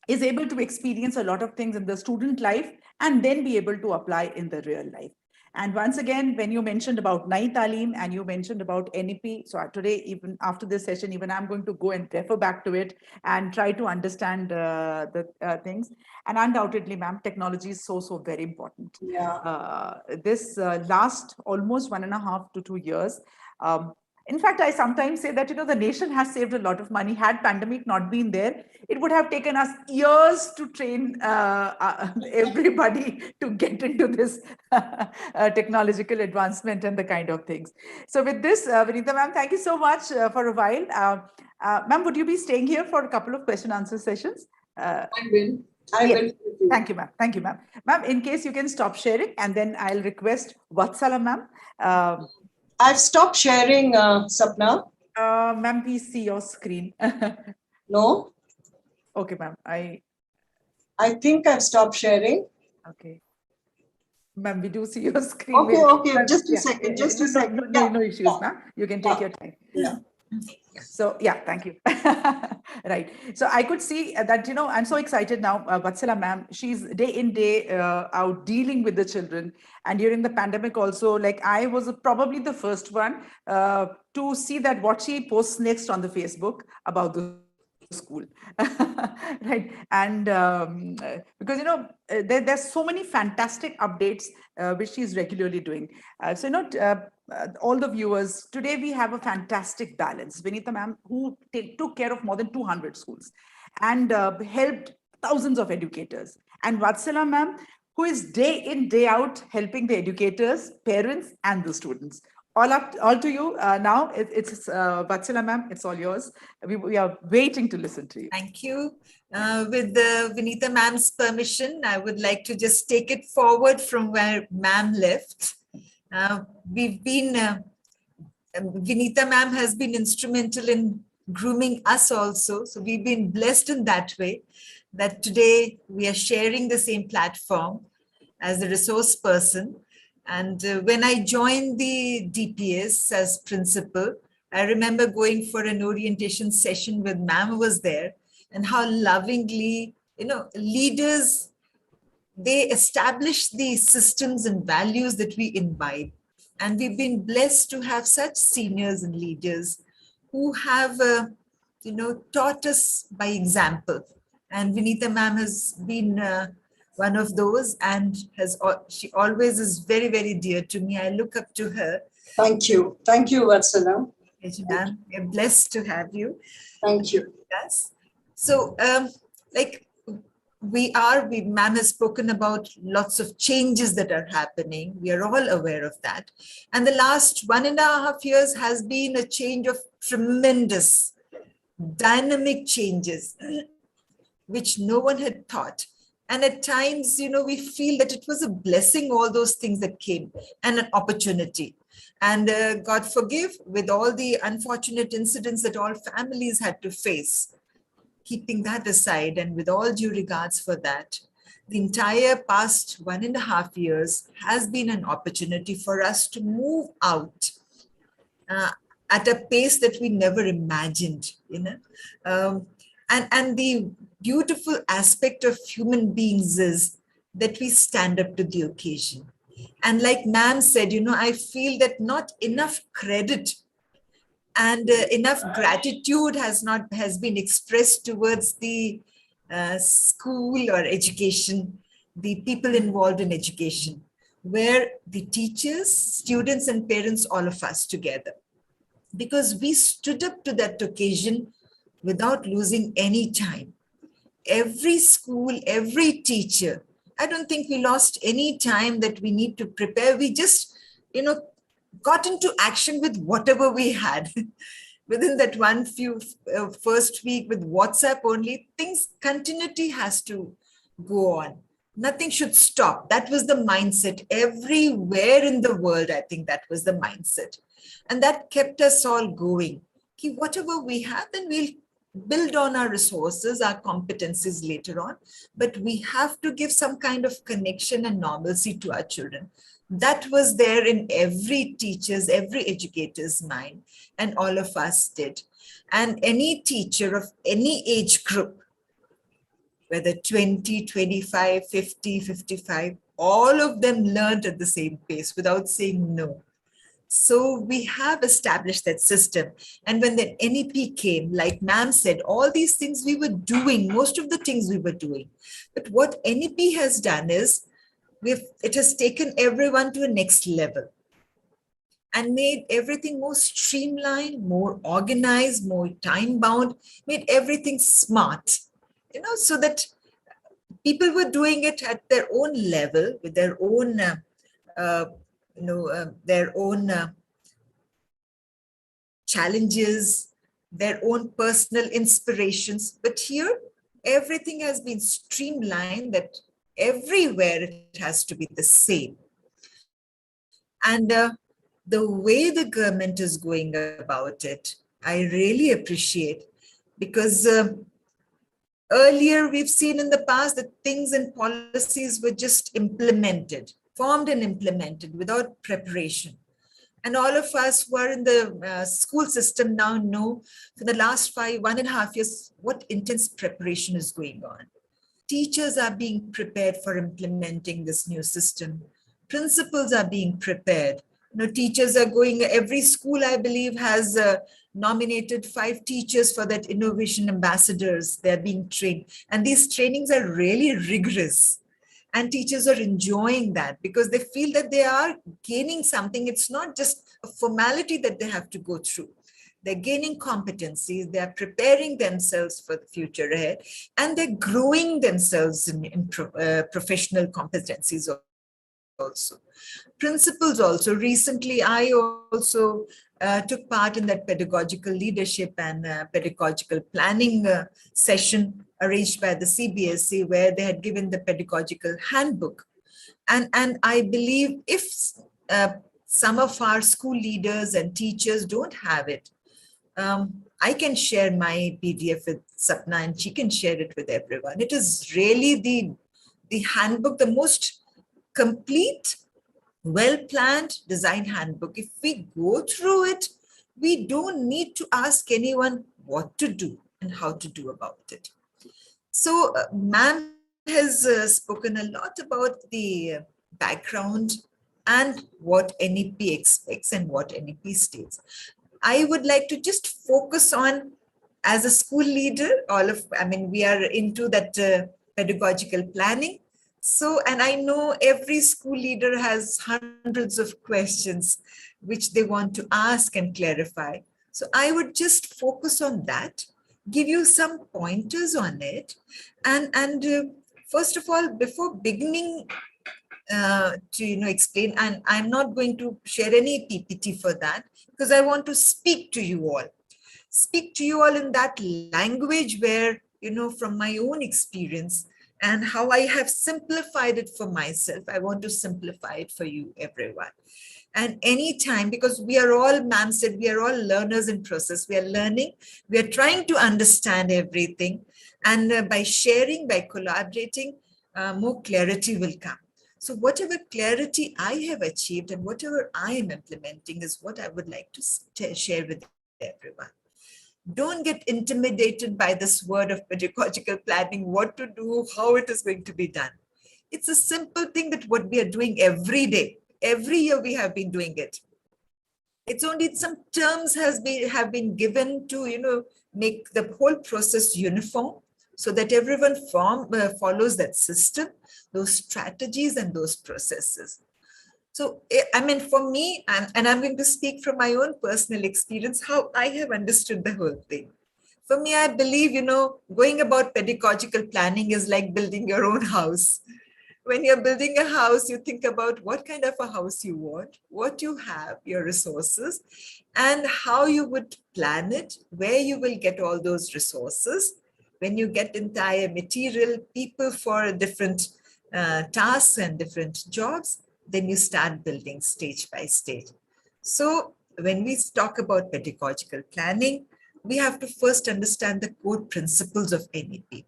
is able to experience a lot of things in the student life and then be able to apply in the real life. And once again, when you mentioned about Nai Talim and you mentioned about NEP, so today, even after this session, even I'm going to go and refer back to it and try to understand the things. And undoubtedly, ma'am, technology is so very important. Yeah. This last almost 1.5 to 2 years, in fact, I sometimes say that, the nation has saved a lot of money. Had pandemic not been there, it would have taken us years to train everybody to get into this technological advancement and the kind of things. So with this, Vinita ma'am, thank you so much for a while. Ma'am, would you be staying here for a couple of question answer sessions? I will. I will. Thank you, ma'am. Thank you, ma'am. Ma'am, in case you can stop sharing, and then I'll request Vatsala ma'am. I've stopped sharing, Sapna. Ma'am, please see your screen. No. Okay, ma'am. I think I've stopped sharing. Okay. Ma'am, we do see your screen. Okay, okay, Ma'am, just a yeah, second, yeah, just a second. no issues, ma'am. You can take your time. Yeah. So yeah, thank you. Right. So I could see that, I'm so excited now. Vatsala ma'am, she's day in, day out dealing with the children. And during the pandemic also, like I was probably the first one to see that what she posts next on the Facebook about the school. Right. And because, there's so many fantastic updates which she's regularly doing. All the viewers, today we have a fantastic balance. Vinita ma'am, who took care of more than 200 schools and helped thousands of educators. And Vatsala ma'am, who is day in, day out helping the educators, parents, and the students. All to you now. It's Vatsala ma'am, it's all yours. We are waiting to listen to you. Thank you. With Vinita ma'am's permission, I would like to just take it forward from where ma'am left. Vinita ma'am has been instrumental in grooming us also. So we've been blessed in that way, that today we are sharing the same platform as a resource person. And when I joined the DPS as principal, I remember going for an orientation session with ma'am was there, and how lovingly, leaders, they establish the systems and values that we imbibe. And we've been blessed to have such seniors and leaders who have, taught us by example. And Vinita ma'am has been one of those, and she always is very, very dear to me. I look up to her. Thank you. Thank you, Vatsala. Ma'am, we're blessed to have you. Thank you. Yes. So, ma'am has spoken about lots of changes that are happening. We are all aware of that. And the last 1.5 years has been a change of tremendous dynamic changes, which no one had thought. And at times, we feel that it was a blessing, all those things that came, and an opportunity. And God forgive, with all the unfortunate incidents that all families had to face, keeping that aside and with all due regards for that, the entire past 1.5 years has been an opportunity for us to move out at a pace that we never imagined, and the beautiful aspect of human beings is that we stand up to the occasion. And like ma'am said, I feel that not enough credit and enough gratitude has been expressed towards the school or education, the people involved in education, where the teachers, students, and parents, all of us together, because we stood up to that occasion without losing any time. Every school, every teacher, I don't think we lost any time that we need to prepare. We just, got into action with whatever we had. Within that first week with WhatsApp only, continuity has to go on. Nothing should stop. That was the mindset everywhere in the world. I think that was the mindset. And that kept us all going. Okay, whatever we have, then we'll build on our resources, our competencies later on. But we have to give some kind of connection and normalcy to our children. That was there in every teacher's, every educator's mind, and all of us did. And any teacher of any age group, whether 20, 25, 50, 55, all of them learned at the same pace without saying no. So we have established that system. And when the NEP came, like ma'am said, all these things we were doing, most of the things we were doing. But what NEP has done is, it has taken everyone to a next level and made everything more streamlined, more organized, more time-bound, made everything smart, so that people were doing it at their own level with their own, challenges, their own personal inspirations. But here, everything has been streamlined, that everywhere it has to be the same. And the way the government is going about it, I really appreciate, because earlier we've seen in the past that things and policies were just implemented. formed and implemented without preparation. And all of us who are in the school system now know for the last 1.5 years, what intense preparation is going on. Teachers are being prepared for implementing this new system. Principals are being prepared. Teachers are going, every school, I believe, has nominated 5 teachers for that innovation ambassadors. They're being trained. And these trainings are really rigorous. And teachers are enjoying that because they feel that they are gaining something. It's not just a formality that they have to go through. They're gaining competencies, they're preparing themselves for the future ahead, and they're growing themselves in professional competencies also. Principals also. Recently, I also took part in that pedagogical leadership and pedagogical planning session arranged by the CBSE, where they had given the pedagogical handbook. And I believe if some of our school leaders and teachers don't have it, I can share my PDF with Sapna and she can share it with everyone. It is really the handbook, the most complete, well-planned design handbook. If we go through it, we don't need to ask anyone what to do and how to do about it. So ma'am has spoken a lot about the background and what NEP expects and what NEP states. I would like to just focus on, as a school leader, we are into that pedagogical planning. So, and I know every school leader has hundreds of questions which they want to ask and clarify. So I would just focus on that, give you some pointers on it. And first of all, before beginning to explain, and I'm not going to share any PPT for that, because I want to speak to you all in that language where, from my own experience and how I have simplified it for myself. I want to simplify it for you, everyone. And anytime, because we are all, ma'am said, we are all learners in process. We are learning, we are trying to understand everything. And by sharing, by collaborating, more clarity will come. So whatever clarity I have achieved and whatever I am implementing is what I would like to share with everyone. Don't get intimidated by this word of pedagogical planning, what to do, how it is going to be done. It's a simple thing that what we are doing every day. Every year we have been doing it. It's only some terms have been given to, make the whole process uniform so that everyone follows that system, those strategies and those processes. So, for me, and I'm going to speak from my own personal experience, how I have understood the whole thing. For me, I believe, going about pedagogical planning is like building your own house. When you're building a house, you think about what kind of a house you want, what you have, your resources, and how you would plan it, where you will get all those resources. When you get entire material, people for different tasks and different jobs, then you start building stage by stage. So when we talk about pedagogical planning, we have to first understand the core principles of NEP.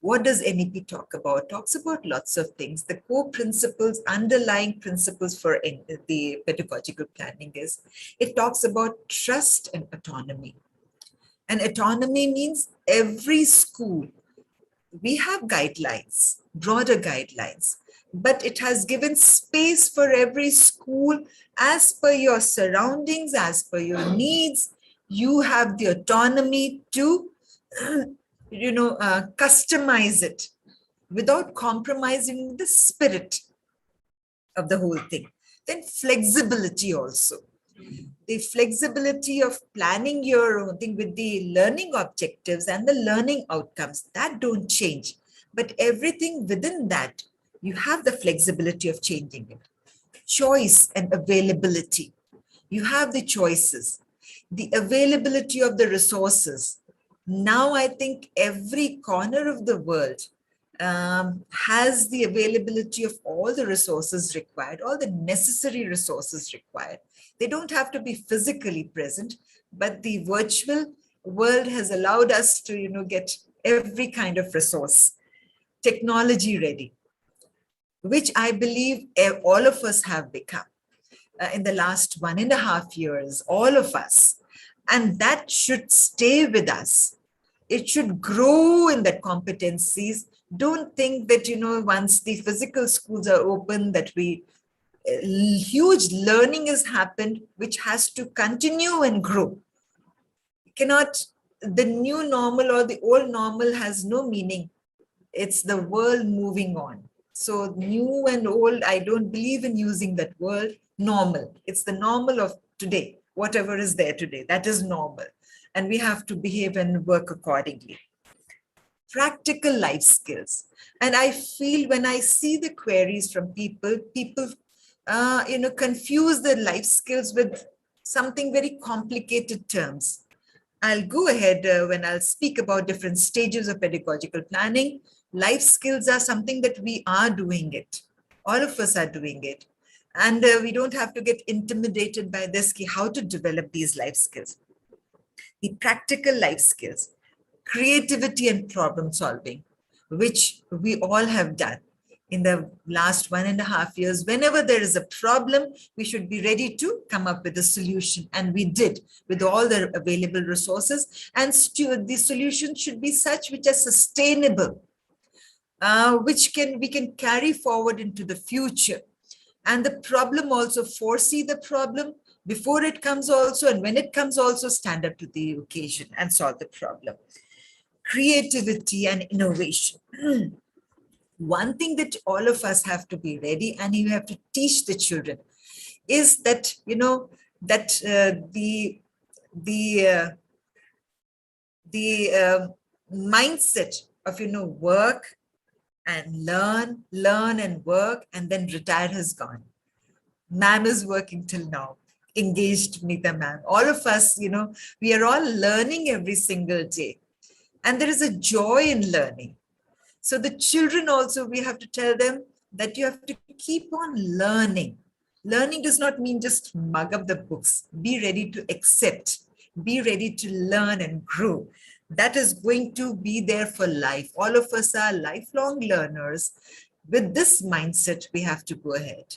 What does NEP talk about? Talks about lots of things. The core principles, underlying principles for the pedagogical planning is, it talks about trust and autonomy. And autonomy means every school, we have guidelines, broader guidelines, but it has given space for every school as per your surroundings, as per your needs. You have the autonomy to customize it without compromising the spirit of the whole thing. Then flexibility also. The flexibility of planning your own thing with the learning objectives and the learning outcomes, that don't change. But everything within that, you have the flexibility of changing it. Choice and availability. You have the choices. The availability of the resources. Now I think every corner of the world has the availability of all the resources required, all the necessary resources required. They don't have to be physically present, but the virtual world has allowed us to, get every kind of resource, technology ready. which I believe all of us have become in the last 1.5 years, all of us. And that should stay with us. It should grow in that competencies. Don't think that, once the physical schools are open, that huge learning has happened, which has to continue and grow. The new normal or the old normal has no meaning. It's the world moving on. So new and old, I don't believe in using that word normal. It's the normal of today, whatever is there today, that is normal. And we have to behave and work accordingly. Practical life skills. And I feel when I see the queries from people confuse the life skills with something very complicated terms. I'll go ahead when I'll speak about different stages of pedagogical planning. Life skills are something that we are doing it. All of us are doing it. And we don't have to get intimidated by this, how to develop these life skills. The practical life skills, creativity and problem solving, which we all have done in the last 1.5 years. Whenever there is a problem, we should be ready to come up with a solution. And we did with all the available resources. And the solution should be such which are sustainable, which we can carry forward into the future. And the problem also, foresee the problem before it comes also, and when it comes also, stand up to the occasion and solve the problem. Creativity and innovation. One thing that all of us have to be ready, and you have to teach the children, is that, the mindset of, work and learn and work, and then retire has gone. Ma'am is working till now, engaged Vinita ma'am. All of us, we are all learning every single day. And there is a joy in learning. So the children also, we have to tell them that you have to keep on learning. Learning does not mean just mug up the books. Be ready to accept. Be ready to learn and grow. That is going to be there for life. All of us are lifelong learners. With this mindset, we have to go ahead.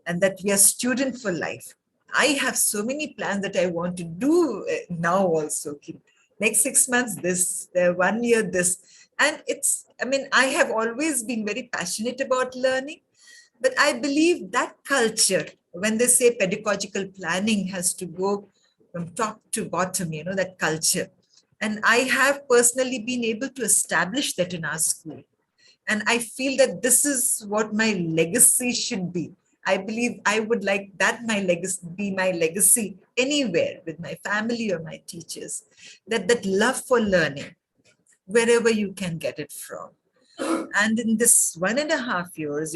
And that we are student for life. I have so many plans that I want to do now also. Next 6 months, this, 1 year, this. And I have always been very passionate about learning, but I believe that culture, when they say pedagogical planning has to go from top to bottom, that culture. And I have personally been able to establish that in our school. And I feel that this is what my legacy should be. I believe I would like that be my legacy anywhere with my family or my teachers, that love for learning, wherever you can get it from. And in this 1.5 years,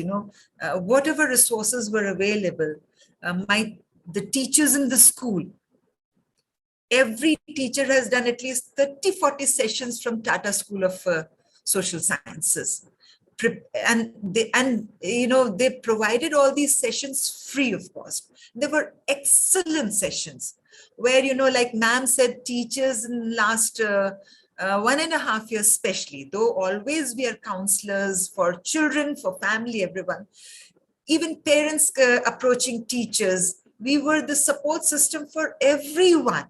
whatever resources were available, the teachers in the school, every teacher has done at least 30-40 sessions from Tata School of Social Sciences. And they provided all these sessions free of cost. They were excellent sessions where, like ma'am said, teachers in last 1.5 years especially, though always we are counselors for children, for family, everyone, even parents approaching teachers, we were the support system for everyone.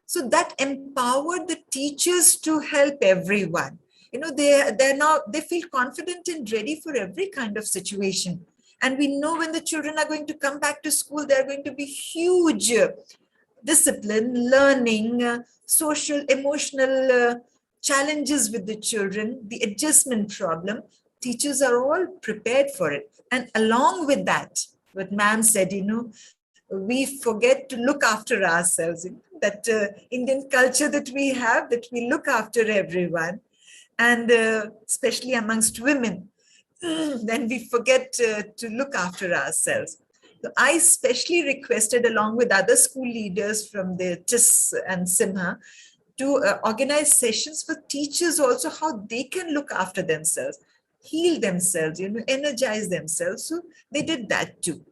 So that empowered the teachers to help everyone. They feel confident and ready for every kind of situation. And we know when the children are going to come back to school, there are going to be huge discipline, learning, social, emotional challenges with the children, the adjustment problem. Teachers are all prepared for it. And along with that, what ma'am said, we forget to look after ourselves. That Indian culture that we have, that we look after everyone. And especially amongst women, then we forget to look after ourselves. So I especially requested, along with other school leaders from the TIS and Simha, to organize sessions for teachers also, how they can look after themselves, heal themselves, energize themselves. So they did that too.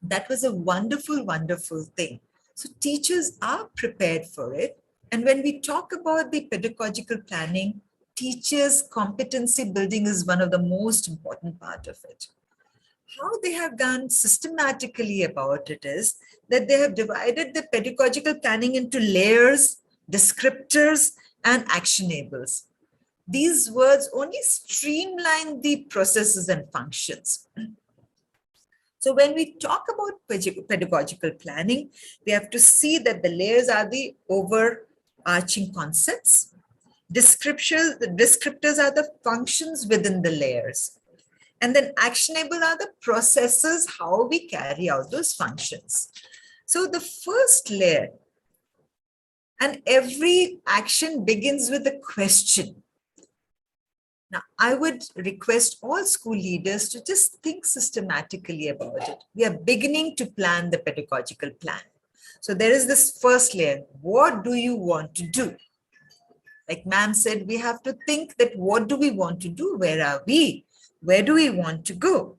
That was a wonderful, wonderful thing. So teachers are prepared for it. And when we talk about the pedagogical planning, teachers' competency building is one of the most important part of it. How they have gone systematically about it is that they have divided the pedagogical planning into layers, descriptors, and actionables. These words only streamline the processes and functions. So when we talk about pedagogical planning, we have to see that the layers are the overarching concepts. The descriptors are the functions within the layers. And then actionable are the processes, how we carry out those functions. So the first layer, and every action begins with a question. Now, I would request all school leaders to just think systematically about it. We are beginning to plan the pedagogical plan. So there is this first layer. What do you want to do? Like ma'am said, we have to think that what do we want to do? Where are we? Where do we want to go?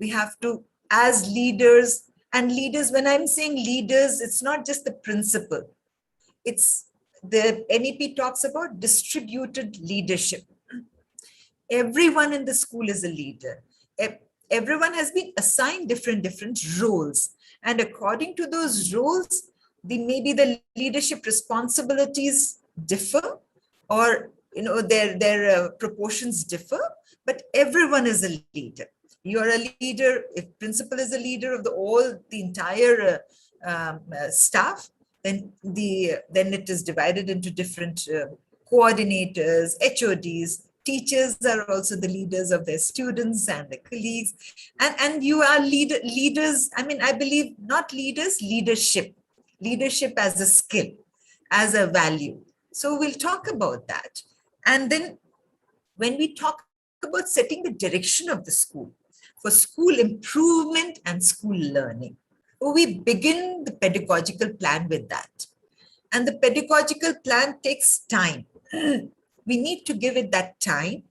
We have to, as leaders, and leaders, when I'm saying leaders, it's not just the principal. It's the NEP talks about distributed leadership. Everyone in the school is a leader. Everyone has been assigned different roles. And according to those roles, maybe the leadership responsibilities differ, or their proportions differ, but everyone is a leader. You are a leader. If principal is a leader of the entire staff, then it is divided into different coordinators, HODs. Teachers are also the leaders of their students and their colleagues. And you are leaders. I mean, I believe not leaders, leadership as a skill, as a value. So we'll talk about that. And then when we talk about setting the direction of the school for school improvement and school learning, we begin the pedagogical plan with that. And the pedagogical plan takes time. We need to give it that time.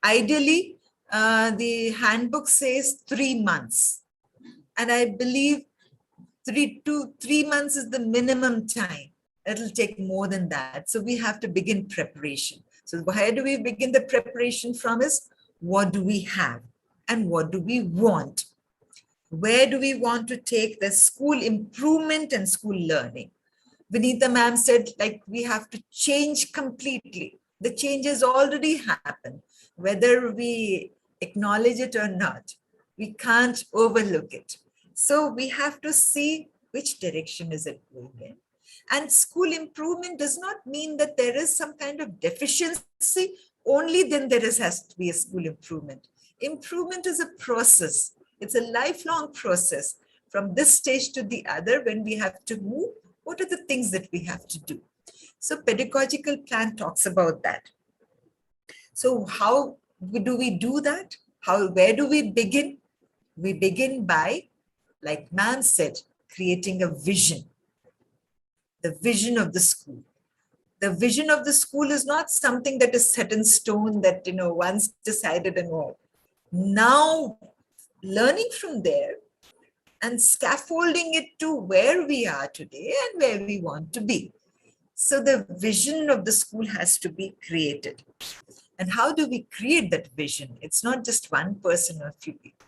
Ideally, the handbook says 3 months. And I believe 3 months is the minimum time. It'll take more than that. So we have to begin preparation. So where do we begin the preparation from is, what do we have and what do we want? Where do we want to take the school improvement and school learning? Vinita ma'am said, like, we have to change completely. The changes already happened, whether we acknowledge it or not. We can't overlook it. So we have to see which direction is it going in. And school improvement does not mean that there is some kind of deficiency, only then has to be a school improvement. Improvement is a process. It's a lifelong process from this stage to the other. When we have to move, what are the things that we have to do? So pedagogical plan talks about that. So how do we do that? Where do we begin? We begin by, like ma'am said, creating a vision. The vision of the school. The vision of the school is not something that is set in stone, that once decided and all. Now, learning from there and scaffolding it to where we are today and where we want to be. So the vision of the school has to be created. And how do we create that vision? It's not just one person or a few people.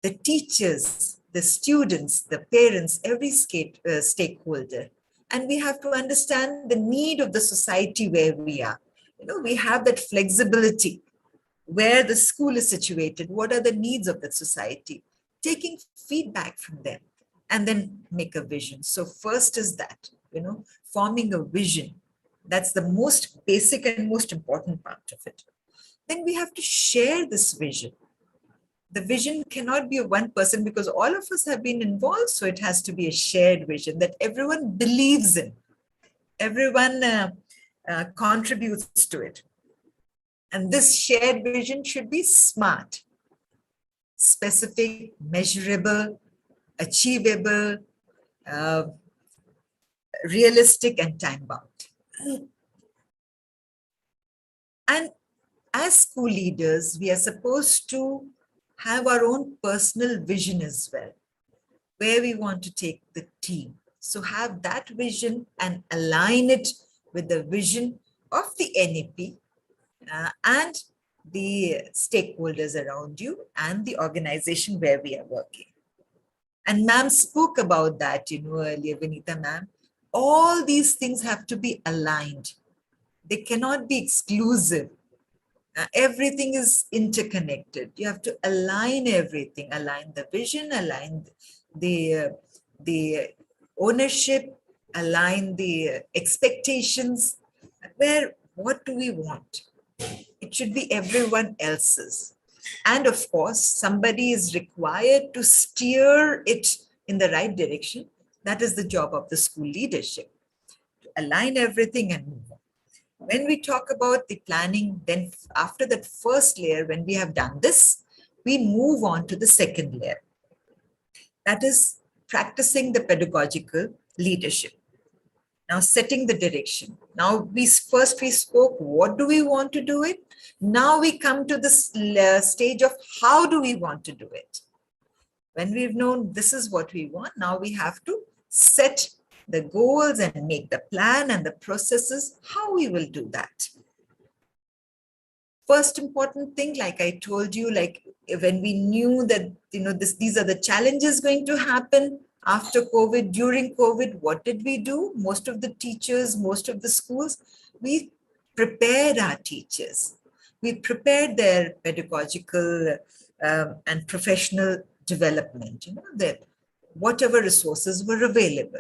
The teachers, the students, the parents, every stakeholder. And we have to understand the need of the society where we are. We have that flexibility where the school is situated. What are the needs of the society? Taking feedback from them and then make a vision. So first is that, forming a vision. That's the most basic and most important part of it. Then we have to share this vision. The vision cannot be of one person because all of us have been involved. So it has to be a shared vision that everyone believes in. Everyone contributes to it. And this shared vision should be SMART. Specific, measurable, achievable, realistic, and time-bound. And as school leaders, we are supposed to have our own personal vision as well, where we want to take the team. So have that vision and align it with the vision of the NEP and the stakeholders around you, and the organization where we are working. And ma'am spoke about that, earlier, Vinita ma'am. All these things have to be aligned. They cannot be exclusive. Everything is interconnected. You have to align everything, align the vision, align the ownership, align the expectations. What do we want? It should be everyone else's. And of course, somebody is required to steer it in the right direction. That is the job of the school leadership, to align everything and move on. When we talk about the planning, then after that first layer, when we have done this, we move on to the second layer. That is practicing the pedagogical leadership. Now setting the direction. Now we spoke, what do we want to do it? Now we come to this stage of how do we want to do it? When we've known this is what we want, now we have to set the goals and make the plan and the processes, how we will do that. First important thing, like I told you, like when we knew that, these are the challenges going to happen after COVID, during COVID, what did we do? Most of the teachers, most of the schools, we prepared our teachers. We prepared their pedagogical and professional development, that whatever resources were available.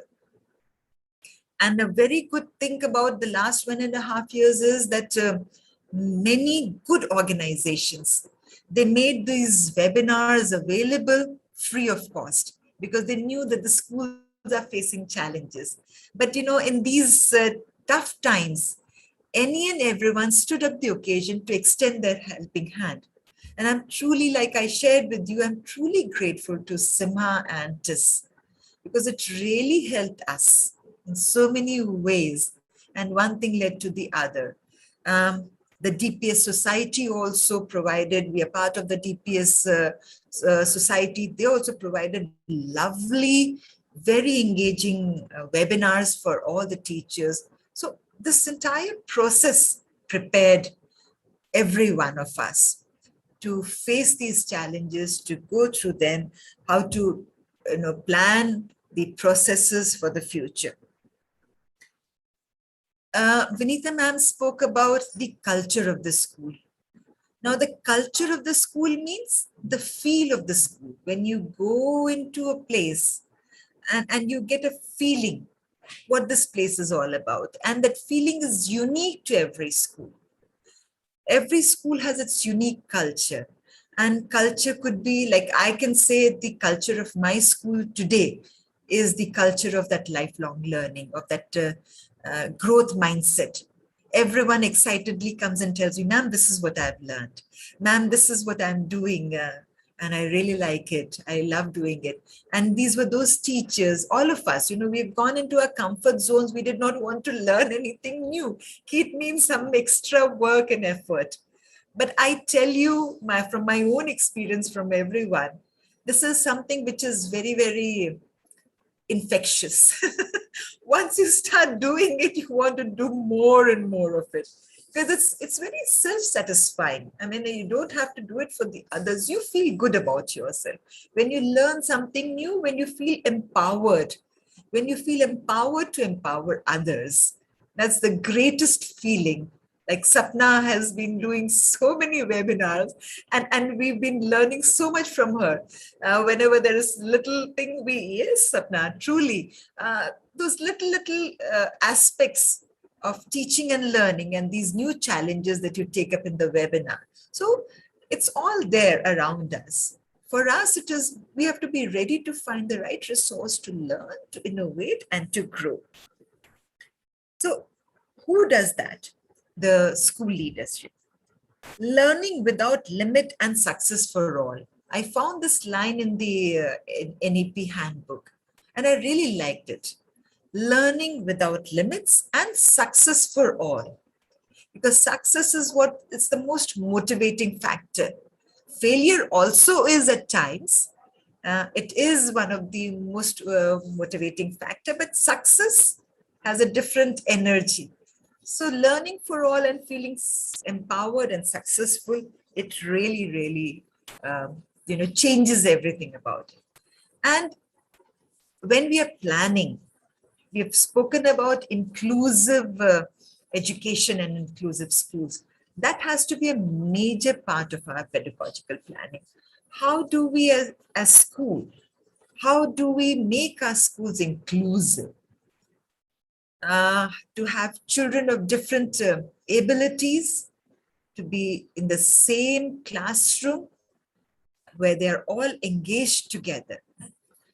And a very good thing about the last 1.5 years is that many good organizations, they made these webinars available free of cost because they knew that the schools are facing challenges. But in these tough times, any and everyone stood up the occasion to extend their helping hand. And I'm truly, like I shared with you, I'm truly grateful to Simha and TIS because it really helped us in so many ways. And one thing led to the other. The DPS Society also provided, we are part of the DPS Society, they also provided lovely, very engaging webinars for all the teachers. So this entire process prepared every one of us to face these challenges, to go through them, how to plan the processes for the future. Vinita ma'am spoke about the culture of the school. Now, the culture of the school means the feel of the school. When you go into a place and you get a feeling what this place is all about. And that feeling is unique to every school. Every school has its unique culture. And culture could be, like I can say, the culture of my school today is the culture of that lifelong learning, of that growth mindset. Everyone excitedly comes and tells you, ma'am, this is what I've learned. Ma'am, this is what I'm doing. And I really like it. I love doing it. And these were those teachers, all of us, we've gone into our comfort zones. We did not want to learn anything new. It means some extra work and effort. But I tell you, from my own experience from everyone, this is something which is very, very infectious. Once you start doing it, you want to do more and more of it. Because it's very self-satisfying. I mean, you don't have to do it for the others. You feel good about yourself. When you learn something new, when you feel empowered to empower others, that's the greatest feeling. Like Sapna has been doing so many webinars and we've been learning so much from her. Whenever there is little thing, yes, Sapna, truly, those little aspects of teaching and learning and these new challenges that you take up in the webinar. So it's all there around us. For us, we have to be ready to find the right resource to learn, to innovate, and to grow. So who does that? The school leadership. Learning without limit and success for all. I found this line in the NEP handbook, and I really liked it. Learning without limits and success for all. Because success is it's the most motivating factor. Failure also is at times. It is one of the most motivating factor, but success has a different energy. So learning for all and feeling empowered and successful, it really, really, changes everything about it. And when we are planning, we have spoken about inclusive education and inclusive schools. That has to be a major part of our pedagogical planning. How do we as school, how do we make our schools inclusive? To have children of different abilities to be in the same classroom where they're all engaged together.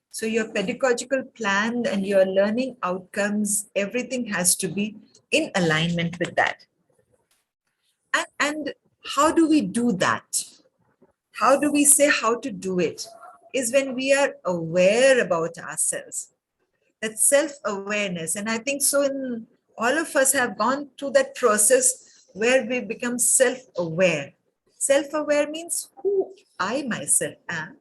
So your pedagogical plan and your learning outcomes, everything has to be in alignment with that. And how do we do that? How do we say how to do it? Is when we are aware about ourselves. That self-awareness. And I think so in all of us have gone through that process where we become self-aware. Self-aware means who I myself am,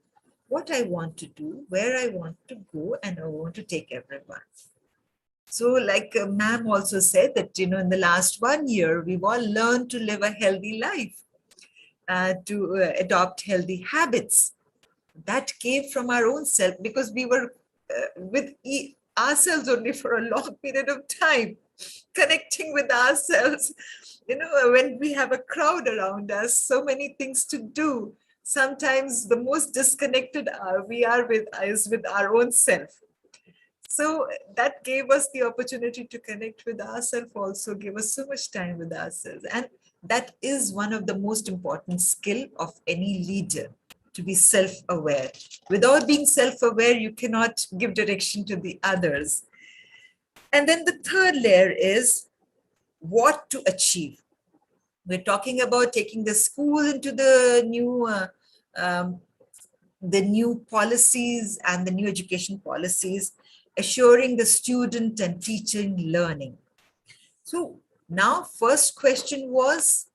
what I want to do, where I want to go, and I want to take everyone. So like ma'am also said that, in the last 1 year, we've all learned to live a healthy life, to adopt healthy habits. That came from our own self because we were with ourselves only for a long period of time, connecting with ourselves. When we have a crowd around us, so many things to do. Sometimes the most disconnected we are with is with our own self. So that gave us the opportunity to connect with ourselves, also gave us so much time with ourselves. And that is one of the most important skill of any leader, to be self-aware. Without being self-aware, you cannot give direction to the others. And then the third layer is what to achieve. We're talking about taking the school into the new policies and the new education policies, assuring the student and teaching learning. So now first question was,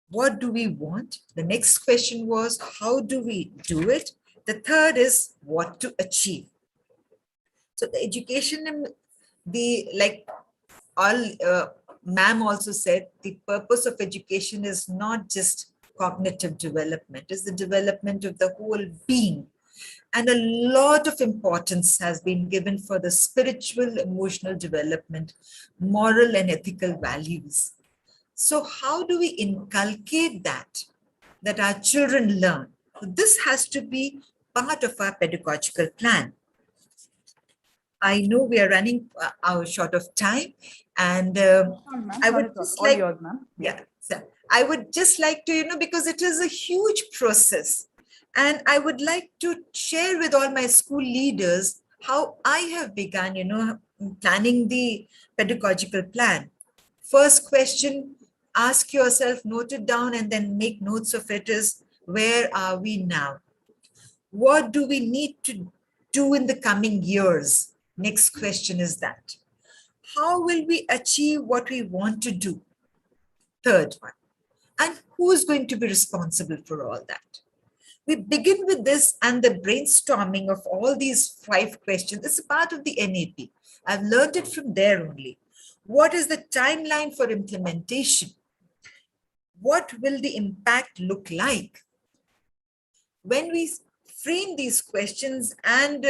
what do we want? The next question was, how do we do it? The third is what to achieve. So the education, ma'am also said, the purpose of education is not just cognitive development, it's the development of the whole being. And a lot of importance has been given for the spiritual, emotional development, moral and ethical values. So how do we inculcate that our children learn? This has to be part of our pedagogical plan. I know we are running short of time, and I would just like, I would just like to, because it is a huge process, and I would like to share with all my school leaders how I have begun, planning the pedagogical plan. First question, ask yourself, note it down, and then make notes of it is, where are we now? What do we need to do in the coming years? Next question is that. How will we achieve what we want to do? Third one. And who's going to be responsible for all that? We begin with this, and the brainstorming of all these 5 questions is a part of the NEP. I've learned it from there only. What is the timeline for implementation? What will the impact look like? When we frame these questions and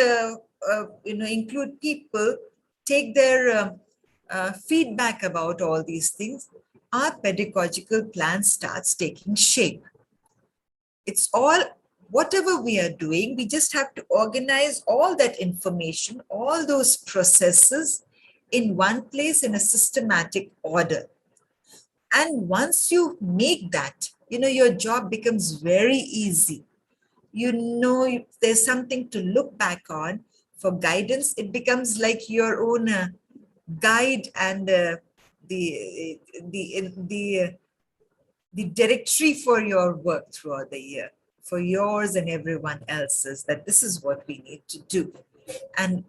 include people, take their feedback about all these things, our pedagogical plan starts taking shape. It's all, whatever we are doing, we just have to organize all that information, all those processes in one place in a systematic order. And once you make that, your job becomes very easy. There's something to look back on for guidance. It becomes like your own guide and the directory for your work throughout the year, for yours and everyone else's, that this is what we need to do. And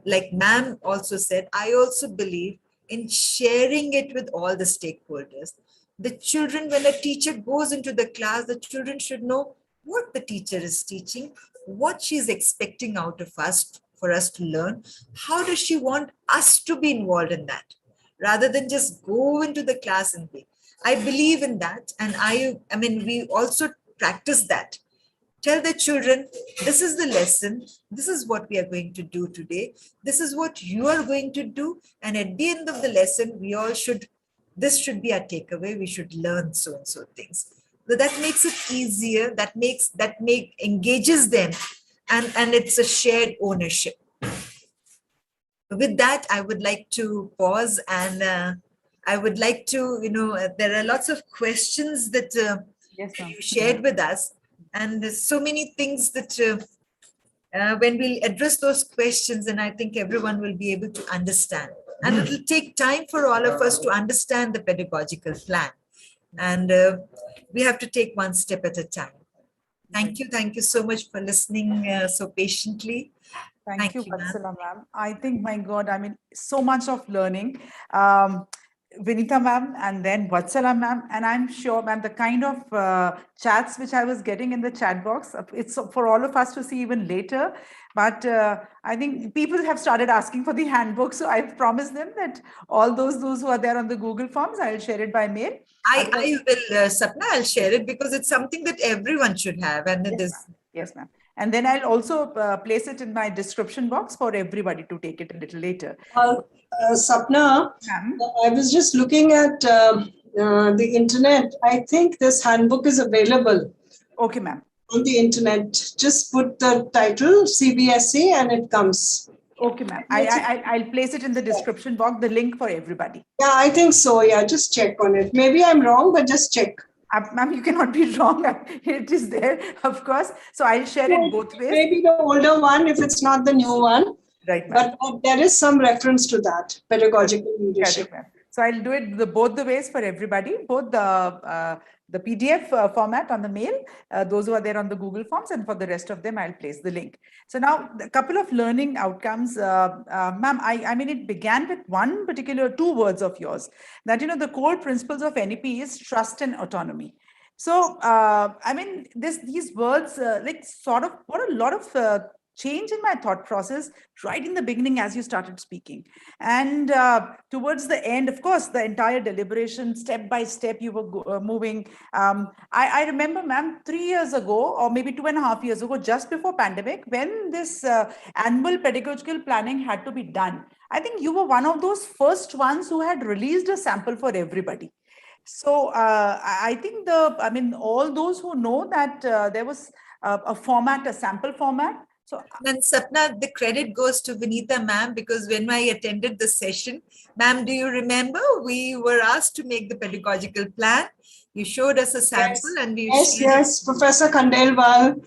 like ma'am also said, I also believe in sharing it with all the stakeholders. The children, when a teacher goes into the class, the children should know what the teacher is teaching, what she's expecting out of us for us to learn. How does she want us to be involved in that, rather than just go into the class and be? I believe in that, and I mean, we also practice that. Tell the children, this is the lesson, this is what we are going to do today, this is what you are going to do, and at the end of the lesson, we all should, this should be our takeaway, we should learn so and so things. So that makes it easier, engages them, and it's a shared ownership. With that, I would like to pause, and I would like to, there are lots of questions that Yes, ma'am. you shared with us. And there's so many things that when we'll address those questions, and I think everyone will be able to understand. And it will take time for all of us to understand the pedagogical plan. And we have to take one step at a time. Thank you so much for listening so patiently. Thank you, ma'am. Vatsala ma'am. I think, my God, I mean, so much of learning. Vinita ma'am, and then Vatsala ma'am, and I'm sure, ma'am, the kind of chats which I was getting in the chat box, it's for all of us to see even later. But I think people have started asking for the handbook, so I've promised them that all those who are there on the Google Forms, I'll share it by mail. I will, Sapna, I'll share it because it's something that everyone should have, and it is. Yes, ma'am. And then I'll also place it in my description box for everybody to take it a little later. Sapna, I was just looking at the internet. I think this handbook is available. Okay, ma'am. On the internet. Just put the title CBSE and it comes. Okay, ma'am. I'll place it in the description box, the link for everybody. Yeah, I think so. Yeah, just check on it. Maybe I'm wrong, but just check. Ma'am, you cannot be wrong. It is there, of course. So I'll share it both ways. Maybe the older one, if it's not the new one. Right, but there is some reference to that, pedagogical leadership. Correct, so I'll do it both the ways for everybody, both the PDF format on the mail, those who are there on the Google Forms, and for the rest of them, I'll place the link. So now, a couple of learning outcomes, ma'am, I mean, it began with one particular 2 words of yours, that, the core principles of NEP is trust and autonomy. So, I mean, these words like sort of put a lot of change in my thought process right in the beginning as you started speaking. And towards the end, of course, the entire deliberation, step by step, you were moving. I remember, ma'am, 3 years ago, or maybe 2.5 years ago, just before pandemic, when this annual pedagogical planning had to be done, I think you were one of those first ones who had released a sample for everybody. So I think all those who know that there was a format, a sample format. So, and Sapna, the credit goes to Vinita ma'am, because when I attended the session, ma'am, do you remember we were asked to make the pedagogical plan? You showed us a sample, and we yes, Professor Khandelwal.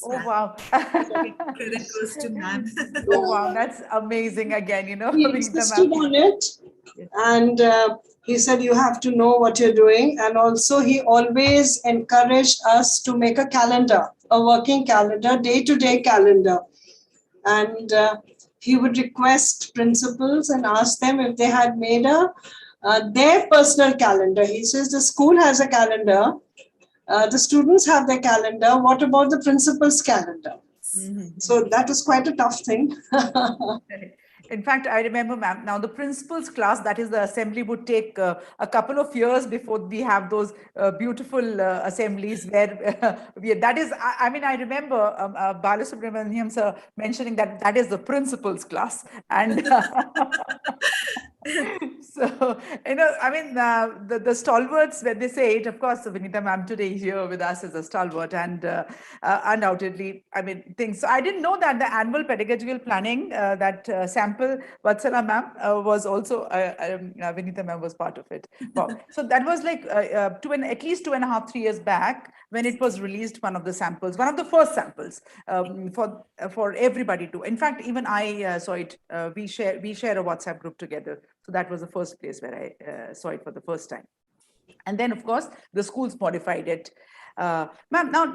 Oh wow! Credit goes to ma'am. Oh wow, that's amazing again. He insisted on it, and he said you have to know what you're doing, and also he always encouraged us to make a calendar, a working calendar, day-to-day calendar, and he would request principals and ask them if they had made their personal calendar. He says the school has a calendar, the students have their calendar. What about the principal's calendar? Mm-hmm. So that was quite a tough thing. In fact, I remember, ma'am, now the principal's class, that is the assembly, would take a couple of years before we have those beautiful assemblies where that is, I mean, I remember Balasubramaniam sir mentioning that is the principal's class. And so, I mean, the stalwarts, when they say it, of course, Vinita ma'am today here with us is a stalwart, and undoubtedly, I mean, things. So I didn't know that the annual pedagogical planning, that sample, Vatsala ma'am was also, Vinita ma'am was part of it. Wow. So that was like at least 2.5, 3 years back when it was released, one of the samples, one of the first samples for everybody to. In fact, even I saw it. We share a WhatsApp group together. So that was the first place where I saw it for the first time. And then, of course, the schools modified it. Ma'am, now,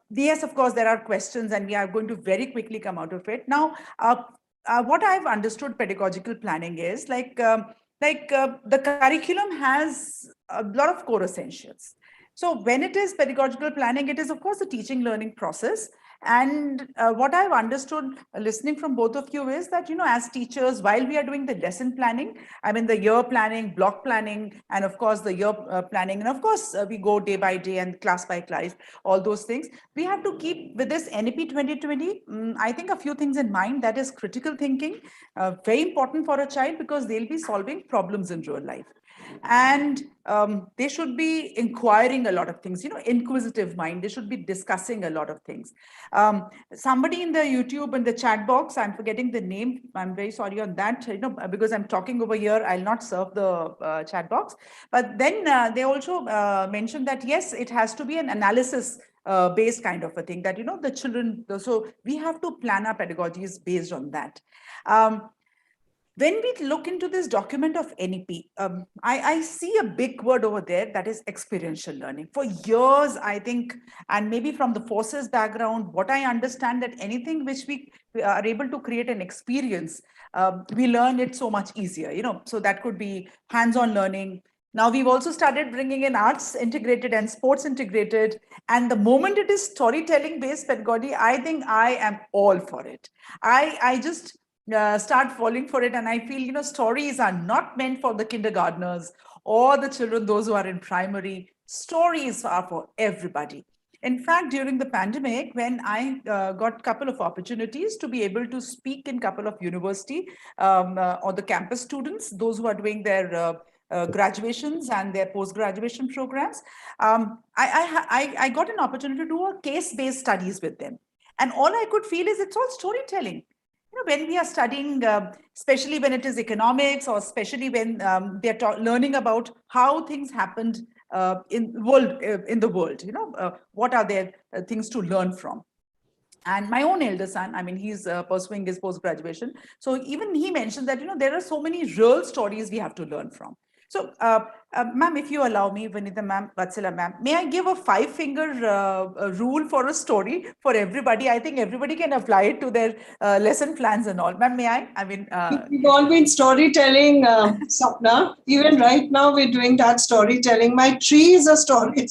yes, of course, there are questions, and we are going to very quickly come out of it. Now, what I've understood pedagogical planning is the curriculum has a lot of core essentials. So when it is pedagogical planning, it is of course a teaching learning process. And what I've understood listening from both of you is that, as teachers, while we are doing the lesson planning, I mean, the year planning, block planning, and of course the year planning, and of course we go day by day and class by class, all those things, we have to keep with this NEP 2020, I think a few things in mind. That is critical thinking, very important for a child because they'll be solving problems in real life. And they should be inquiring a lot of things, inquisitive mind. They should be discussing a lot of things. Somebody in the YouTube in the chat box, I'm forgetting the name, I'm very sorry on that, because I'm talking over here, I'll not serve the chat box. But then they also mentioned that, yes, it has to be an analysis based kind of a thing, that, the children, so we have to plan our pedagogies based on that. When we look into this document of NEP, I see a big word over there, that is experiential learning. For years, I think, and maybe from the forces background, what I understand, that anything which we are able to create an experience, we learn it so much easier, so that could be hands-on learning. Now we've also started bringing in arts integrated and sports integrated. And the moment it is storytelling based pedagogy, I think I am all for it. I just start falling for it. And I feel, stories are not meant for the kindergartners or the children, those who are in primary. Stories are for everybody. In fact, during the pandemic, when I got a couple of opportunities to be able to speak in a couple of university or the campus students, those who are doing their graduations and their post-graduation programs, I got an opportunity to do a case-based studies with them. And all I could feel is it's all storytelling. When we are studying, especially when it is economics, or especially when they're learning about how things happened in the world, what are there things to learn from. And my own elder son, I mean, he's pursuing his post-graduation. So even he mentioned that, there are so many real stories we have to learn from. So, ma'am, if you allow me, Vinita ma'am, Vatsala ma'am, may I give a 5-finger rule for a story for everybody? I think everybody can apply it to their lesson plans and all. Ma'am, may I? I mean, we've all been storytelling, Sapna. Even right now, we're doing that storytelling. My tree is a storytelling.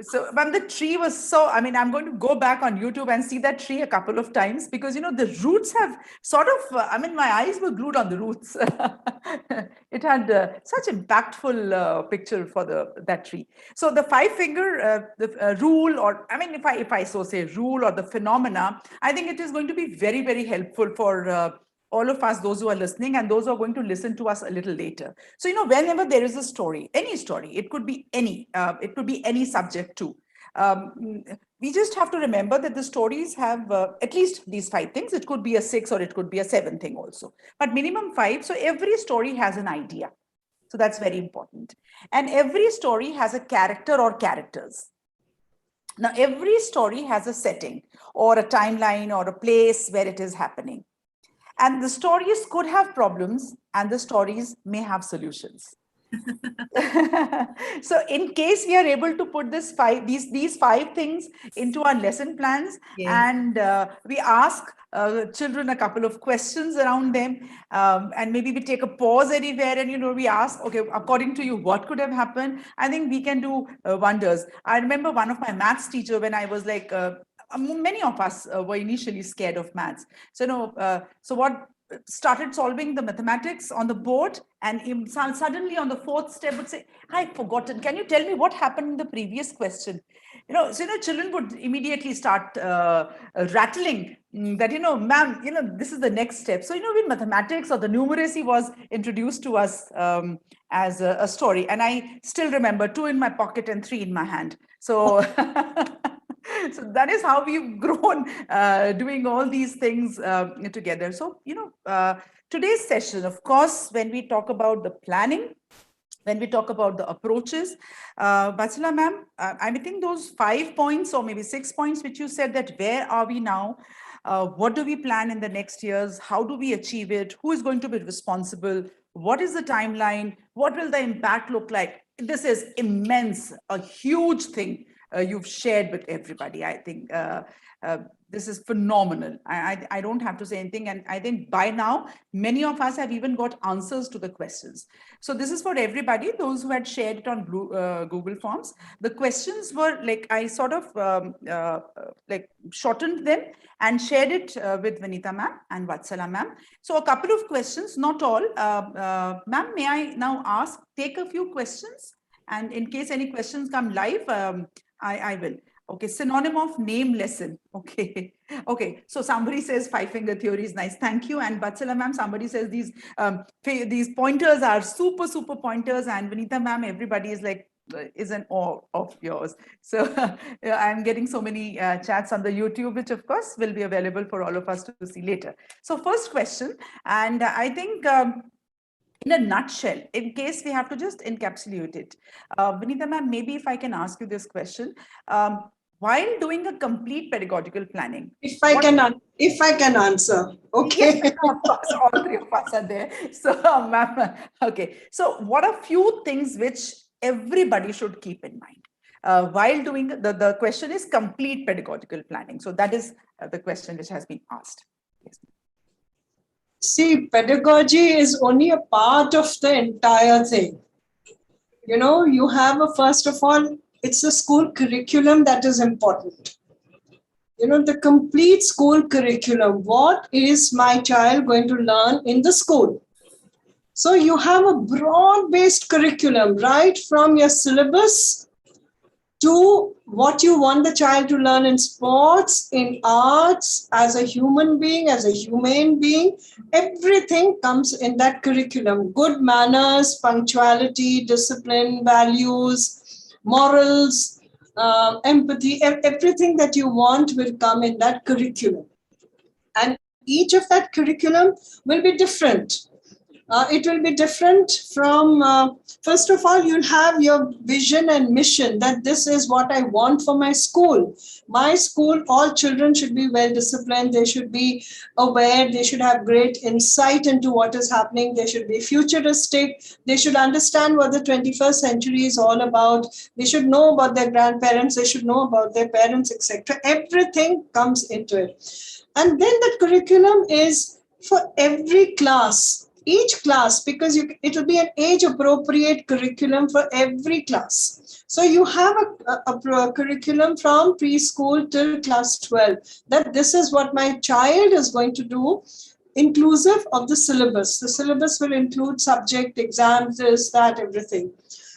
So, ma'am, the tree was so, I mean, I'm going to go back on YouTube and see that tree a couple of times, because, the roots have sort of, I mean, my eyes were glued on the roots. It had such impactful picture for that tree. So the 5-finger rule, or I mean, if I so say rule or the phenomena, I think it is going to be very, very helpful for all of us, those who are listening and those who are going to listen to us a little later. So, whenever there is a story, any story, it could be any subject too. We just have to remember that the stories have at least these 5 things. It could be a 6 or it could be a 7 thing also, but minimum 5. So every story has an idea. So that's very important. And every story has a character or characters. Now, every story has a setting or a timeline or a place where it is happening. And the stories could have problems and the stories may have solutions. So in case we are able to put these 5 things into our lesson plans, and we ask children a couple of questions around them, and maybe we take a pause anywhere and we ask, okay, according to you, what could have happened? I think we can do wonders. I remember one of my maths teacher, when I was like, many of us were initially scared of maths. So so what started solving the mathematics on the board, and suddenly on the 4th step would say, I've forgotten, can you tell me what happened in the previous question? So children would immediately start rattling that, ma'am, this is the next step. So, when mathematics or the numeracy was introduced to us as a story, and I still remember 2 in my pocket and 3 in my hand. So so that is how we've grown doing all these things together. So, today's session, of course, when we talk about the planning, when we talk about the approaches, Vatsala ma'am, I think those 5 points or maybe 6 points, which you said, that where are we now? What do we plan in the next years? How do we achieve it? Who is going to be responsible? What is the timeline? What will the impact look like? This is immense, a huge thing you've shared with everybody. I think this is phenomenal. I don't have to say anything. And I think by now, many of us have even got answers to the questions. So this is for everybody, those who had shared it on Google Forms. The questions were like, I sort of like shortened them and shared it with Vinita ma'am and Vatsala ma'am. So a couple of questions, not all. Ma'am, may I now take a few questions? And in case any questions come live, I will. Okay, synonym of name lesson. Okay, okay. So somebody says five-finger theory is nice. Thank you. And Vatsala ma'am, somebody says these pointers are super pointers. And Vinita ma'am, everybody is like, is an awe of yours. So I'm getting so many chats on the YouTube, which of course will be available for all of us to see later. So first question, and I think in a nutshell, in case we have to just encapsulate it, Vinita ma'am, maybe if I can ask you this question, while doing a complete pedagogical planning, if I can answer, okay. Yes, of course, all three of us are there. So, ma'am, okay. So, what are few things which everybody should keep in mind while doing the question is complete pedagogical planning? So that is the question which has been asked. Yes. See, pedagogy is only a part of the entire thing. You know, you have first of all, it's the school curriculum that is important. You know, the complete school curriculum. What is my child going to learn in the school? So you have a broad-based curriculum, right from your syllabus to what you want the child to learn in sports, in arts, as a human being, as a humane being. Everything comes in that curriculum. Good manners, punctuality, discipline, values, morals, empathy, everything that you want will come in that curriculum. And each of that curriculum will be different. It will be different from, first of all, you'll have your vision and mission that this is what I want for my school. My school, all children should be well disciplined. They should be aware. They should have great insight into what is happening. They should be futuristic. They should understand what the 21st century is all about. They should know about their grandparents. They should know about their parents, etc. Everything comes into it. And then the curriculum is for every class. Each class, because it will be an age-appropriate curriculum for every class. So you have a curriculum from preschool till class 12, that this is what my child is going to do, inclusive of the syllabus. The syllabus will include subject, exams, this, that, everything.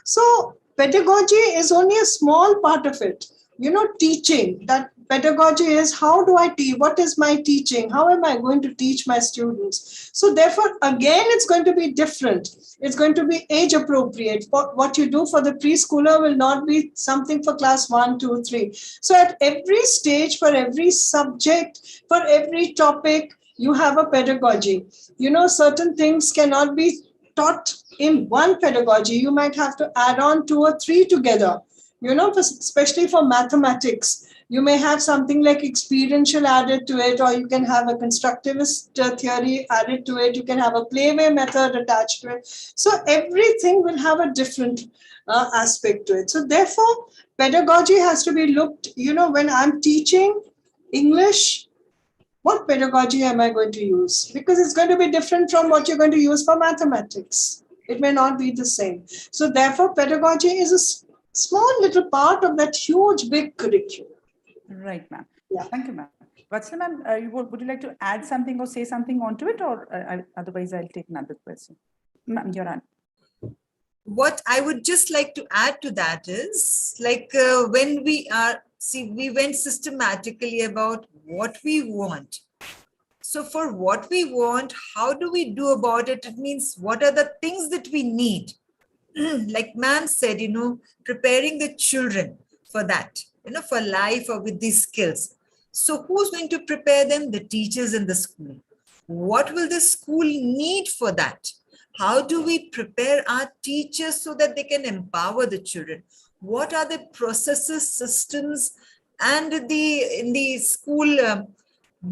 So pedagogy is only a small part of it. You know, teaching, that pedagogy is how do I teach? What is my teaching? How am I going to teach my students? So therefore, again, it's going to be different. It's going to be age appropriate. What you do for the preschooler will not be something for class 1, 2, 3. So at every stage, for every subject, for every topic, you have a pedagogy. You know, certain things cannot be taught in one pedagogy. You might have to add on 2 or 3 together. You know, especially for mathematics, you may have something like experiential added to it, or you can have a constructivist theory added to it. You can have a playway method attached to it. So everything will have a different aspect to it. So therefore, pedagogy has to be looked, you know, when I'm teaching English, what pedagogy am I going to use? Because it's going to be different from what you're going to use for mathematics. It may not be the same. So therefore, pedagogy is a small little part of that huge, big curriculum. Right, ma'am. Yeah. Thank you, ma'am. Vatsala ma'am, would you like to add something or say something onto it, or otherwise I'll take another question. Ma'am, you're on. What I would just like to add to that is, like when we went systematically about what we want. So for what we want, how do we do about it? It means what are the things that we need? Like ma'am said, you know, preparing the children for that, you know, for life or with these skills. So who's going to prepare them? The teachers in the school. What will the school need for that? How do we prepare our teachers so that they can empower the children? What are the processes, systems, and in the school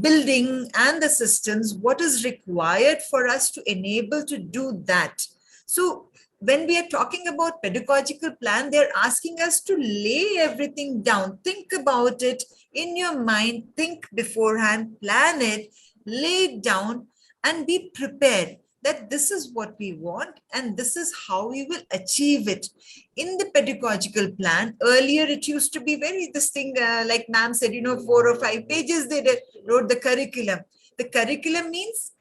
building and the systems, what is required for us to enable to do that? So when we are talking about pedagogical plan, they're asking us to lay everything down. Think about it in your mind, think beforehand, plan it, lay it down, and be prepared that this is what we want and this is how we will achieve it. In the pedagogical plan, earlier it used to be very this thing, like ma'am said, 4 or 5 pages they wrote the curriculum. The curriculum means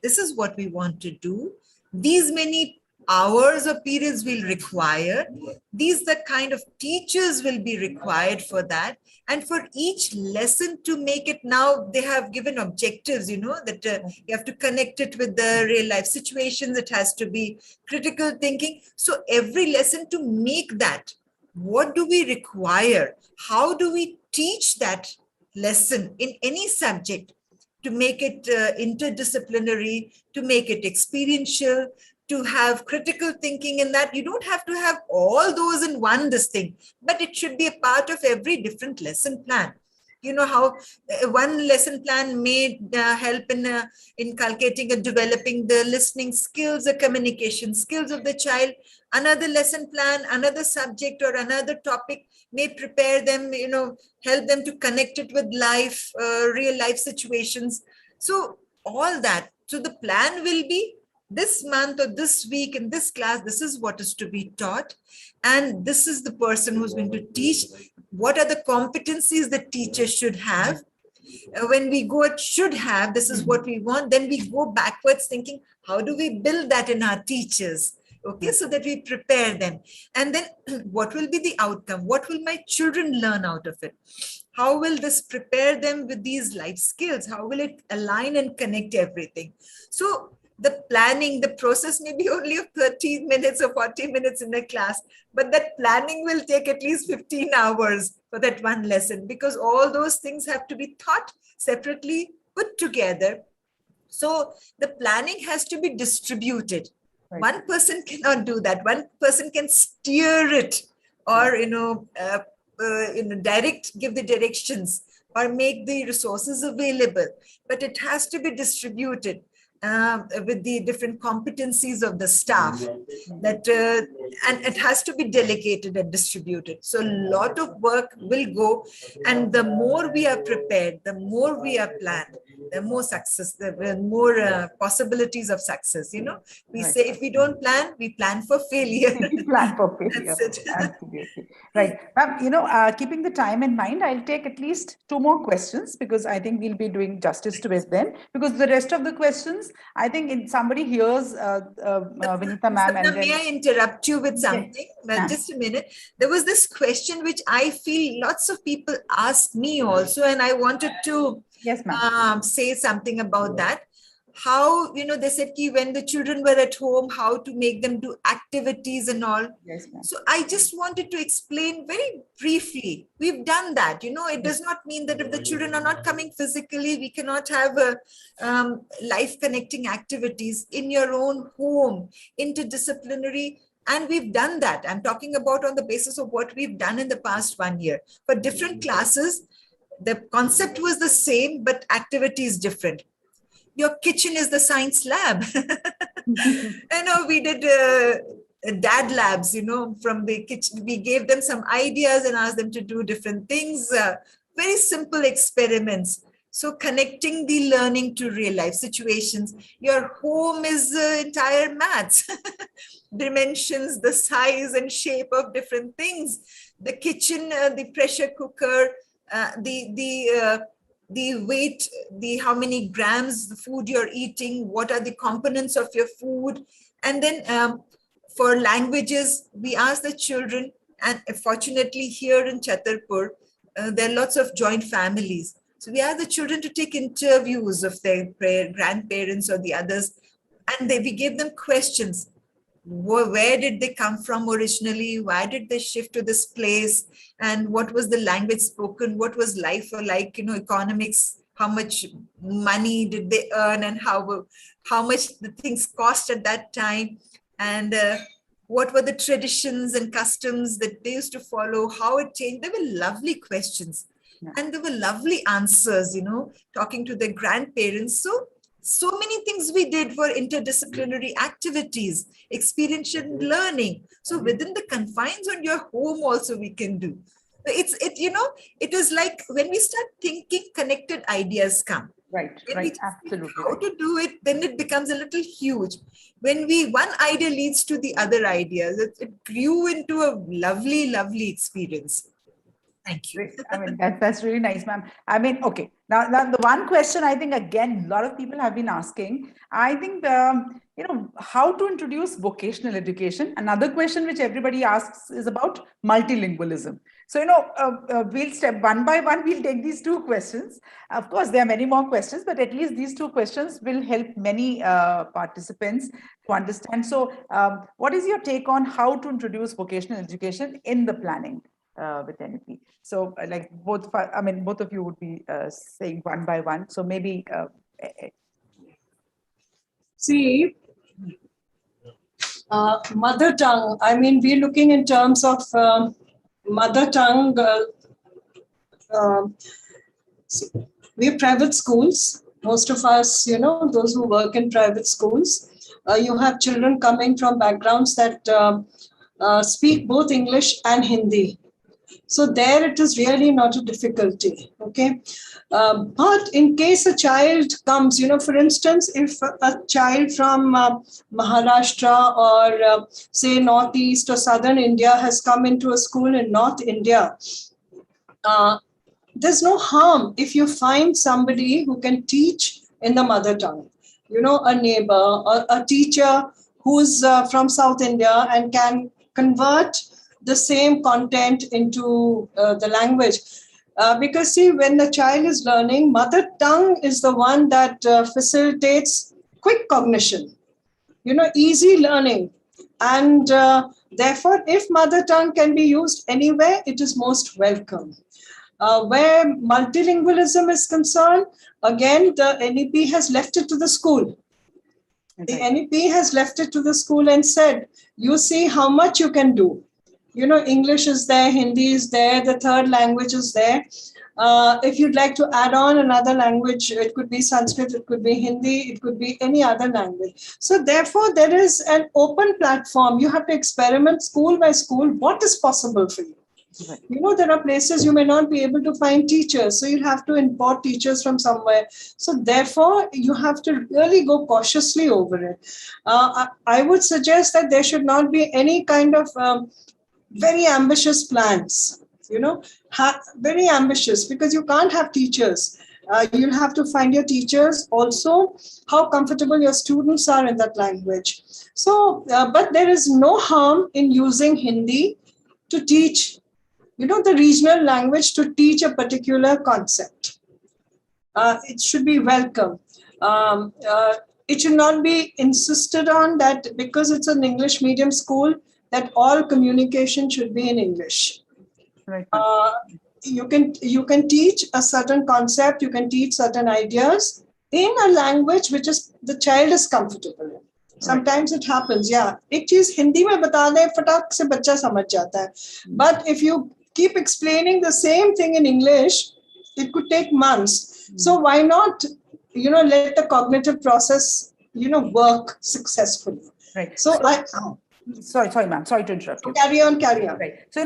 this is what we want to do. These many hours or periods will require. These the kind of teachers will be required for that. And for each lesson to make it, now they have given objectives, that you have to connect it with the real life situations. It has to be critical thinking. So every lesson to make that, what do we require? How do we teach that lesson in any subject to make it interdisciplinary, to make it experiential, to have critical thinking in that? You don't have to have all those in one this thing, but it should be a part of every different lesson plan. You know how one lesson plan may help in inculcating and developing the listening skills, the communication skills of the child. Another lesson plan, another subject or another topic may prepare them, help them to connect it with life, real life situations. So all that. So the plan will be this month or this week in this class, this is what is to be taught. And this is the person who's going to teach. What are the competencies that teachers should have? When we go at should have, this is what we want. Then we go backwards thinking, how do we build that in our teachers? Okay, so that we prepare them. And then what will be the outcome? What will my children learn out of it? How will this prepare them with these life skills? How will it align and connect everything? So the planning, the process may be only of 30 minutes or 40 minutes in a class, but that planning will take at least 15 hours for that one lesson, because all those things have to be taught separately, put together. So the planning has to be distributed. Right. One person cannot do that. One person can steer it or, give the directions or make the resources available, but it has to be distributed. With the different competencies of the staff, that and it has to be delegated and distributed. So a lot of work will go, and the more we are prepared, the more we are planned, the more success, the more possibilities of success. We say if we don't plan, we plan for failure. We plan for failure. That's it. Absolutely. Right. Ma'am, keeping the time in mind, I'll take at least 2 more questions, because I think we'll be doing justice to it then, because the rest of the questions, I think if somebody hears Vinita ma'am. And may I interrupt you with something? Yes. Just a minute. There was this question which I feel lots of people ask me also, and I wanted to say something about that. How, they said when the children were at home, how to make them do activities and all. Yes, so I just wanted to explain very briefly. We've done that. It does not mean that if the children are not coming physically, we cannot have life connecting activities in your own home, interdisciplinary. And we've done that. I'm talking about on the basis of what we've done in the past 1 year. For different classes, the concept was the same, but activity is different. Your kitchen is the science lab. We did dad labs, from the kitchen. We gave them some ideas and asked them to do different things, very simple experiments. So connecting the learning to real life situations. Your home is entire maths, dimensions, the size and shape of different things. The kitchen, the pressure cooker, the weight, how many grams the food you're eating, what are the components of your food. And then for languages, we ask the children, and fortunately here in Chhatarpur, there are lots of joint families. So we ask the children to take interviews of their grandparents or the others, and we gave them questions. Where did they come from originally? Why did they shift to this place? And what was the language spoken? What was life like? Economics, how much money did they earn, and how much the things cost at that time? And what were the traditions and customs that they used to follow? How it changed? They were lovely questions. Yeah. And there were lovely answers, talking to their grandparents. So So many things we did for interdisciplinary activities, experiential learning. So within the confines on your home also we can do. It is like when we start thinking, connected ideas come. Right, When we right, just think absolutely. how to do it, then it becomes a little huge. When one idea leads to the other ideas, it grew into a lovely, lovely experience. Thank you. Great. I mean, that's really nice, ma'am. I mean, okay. Now, the one question I think, again, a lot of people have been asking, I think, how to introduce vocational education. Another question which everybody asks is about multilingualism. So, we'll step one by one, we'll take these two questions. Of course, there are many more questions, but at least these two questions will help many participants to understand. So, what is your take on how to introduce vocational education in the planning? With NEP. So like both of you would be saying one by one. So maybe. See, mother tongue, I mean, we're looking in terms of mother tongue. We have private schools. Most of us, those who work in private schools, you have children coming from backgrounds that speak both English and Hindi. So there it is really not a difficulty, okay? But in case a child comes, for instance, if a child from Maharashtra or say Northeast or Southern India has come into a school in North India, there's no harm if you find somebody who can teach in the mother tongue, a neighbor or a teacher who's from South India and can convert the same content into the language. Because see, when the child is learning, mother tongue is the one that facilitates quick cognition, easy learning. And therefore, if mother tongue can be used anywhere, it is most welcome. Where multilingualism is concerned, again, the NEP has left it to the school. The NEP has left it to the school and said, you see how much you can do. English is there, Hindi is there, the third language is there. If you'd like to add on another language, it could be Sanskrit, it could be Hindi, it could be any other language. So therefore, there is an open platform. You have to experiment school by school what is possible for you. Right. There are places you may not be able to find teachers, so you'll have to import teachers from somewhere. So therefore, you have to really go cautiously over it. I would suggest that there should not be any kind of very ambitious plans, very ambitious, because you can't have teachers. You'll have to find your teachers, also how comfortable your students are in that language. So, but there is no harm in using Hindi to teach, the regional language, to teach a particular concept. It should be welcome. It should not be insisted on that because it's an English medium school, that all communication should be in English. Right. You can teach a certain concept, you can teach certain ideas in a language which is the child is comfortable in. Sometimes it happens, yeah. एक चीज हिंदी में बता दे, फटाक से बच्चा समझ जाता है. But if you keep explaining the same thing in English, it could take months. So why not, let the cognitive process, work successfully. Right. So Sorry, ma'am. Sorry to interrupt you. Carry on. Right. So,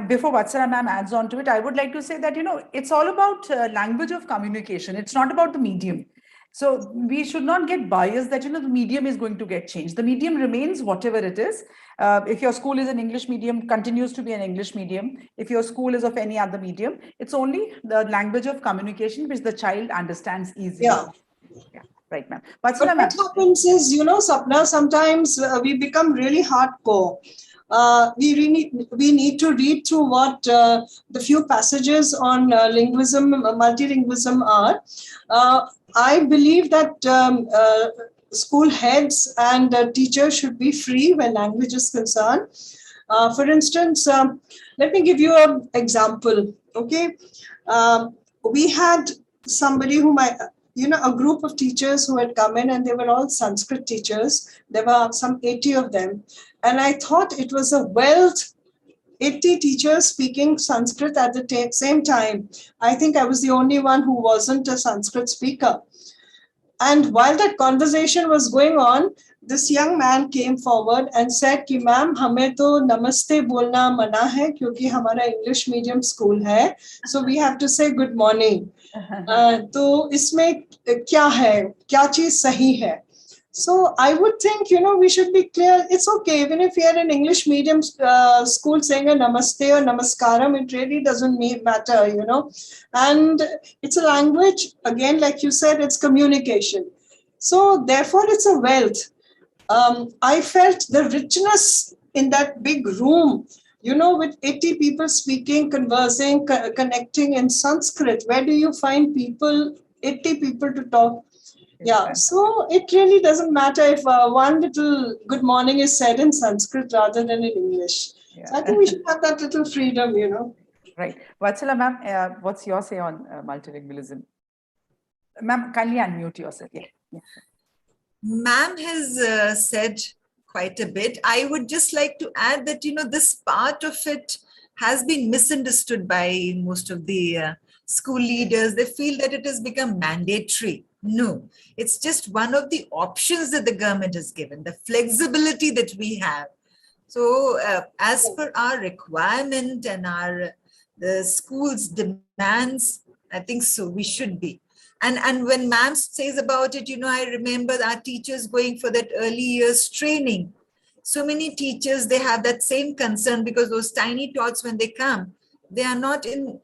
before Vatsala ma'am adds on to it, I would like to say that, it's all about language of communication. It's not about the medium. So we should not get biased that, the medium is going to get changed. The medium remains whatever it is. If your school is an English medium, continues to be an English medium. If your school is of any other medium, it's only the language of communication which the child understands easily. Yeah. Right, ma'am. But what happens is, Sapna, sometimes we become really hardcore. We need to read through what the few passages on multilingualism are. I believe that school heads and teachers should be free when language is concerned. For instance, let me give you an example. Okay, we had somebody whom a group of teachers who had come in, and they were all Sanskrit teachers. There were some 80 of them. And I thought it was a wealth, 80 teachers speaking Sanskrit at the same time. I think I was the only one who wasn't a Sanskrit speaker. And while that conversation was going on, this young man came forward and said कि ma'am हमें तो नमस्ते बोलना मना है क्योंकि हमारा English medium school है, so we have to say good morning. तो इसमें क्या है, क्या चीज सही है? So I would think, we should be clear. It's okay, even if you're an English medium school saying a namaste or namaskaram, it really doesn't matter, And it's a language, again, like you said, it's communication. So therefore, it's a wealth. I felt the richness in that big room, with 80 people speaking, conversing, connecting in Sanskrit. Where do you find 80 people to talk? Yeah, so it really doesn't matter if one little good morning is said in Sanskrit rather than in English. Yeah. So I think we should have that little freedom, Right. Vatsala ma'am, what's your say on multilingualism? Ma'am, kindly unmute yourself. Yeah. Ma'am has said quite a bit. I would just like to add that, this part of it has been misunderstood by most of the school leaders. They feel that it has become mandatory. No, it's just one of the options that the government has given, the flexibility that we have. So as per our requirement and the school's demands, I think so we should be. And when ma'am says about it, I remember our teachers going for that early years training. So many teachers, they have that same concern because those tiny tots, when they come, they are not in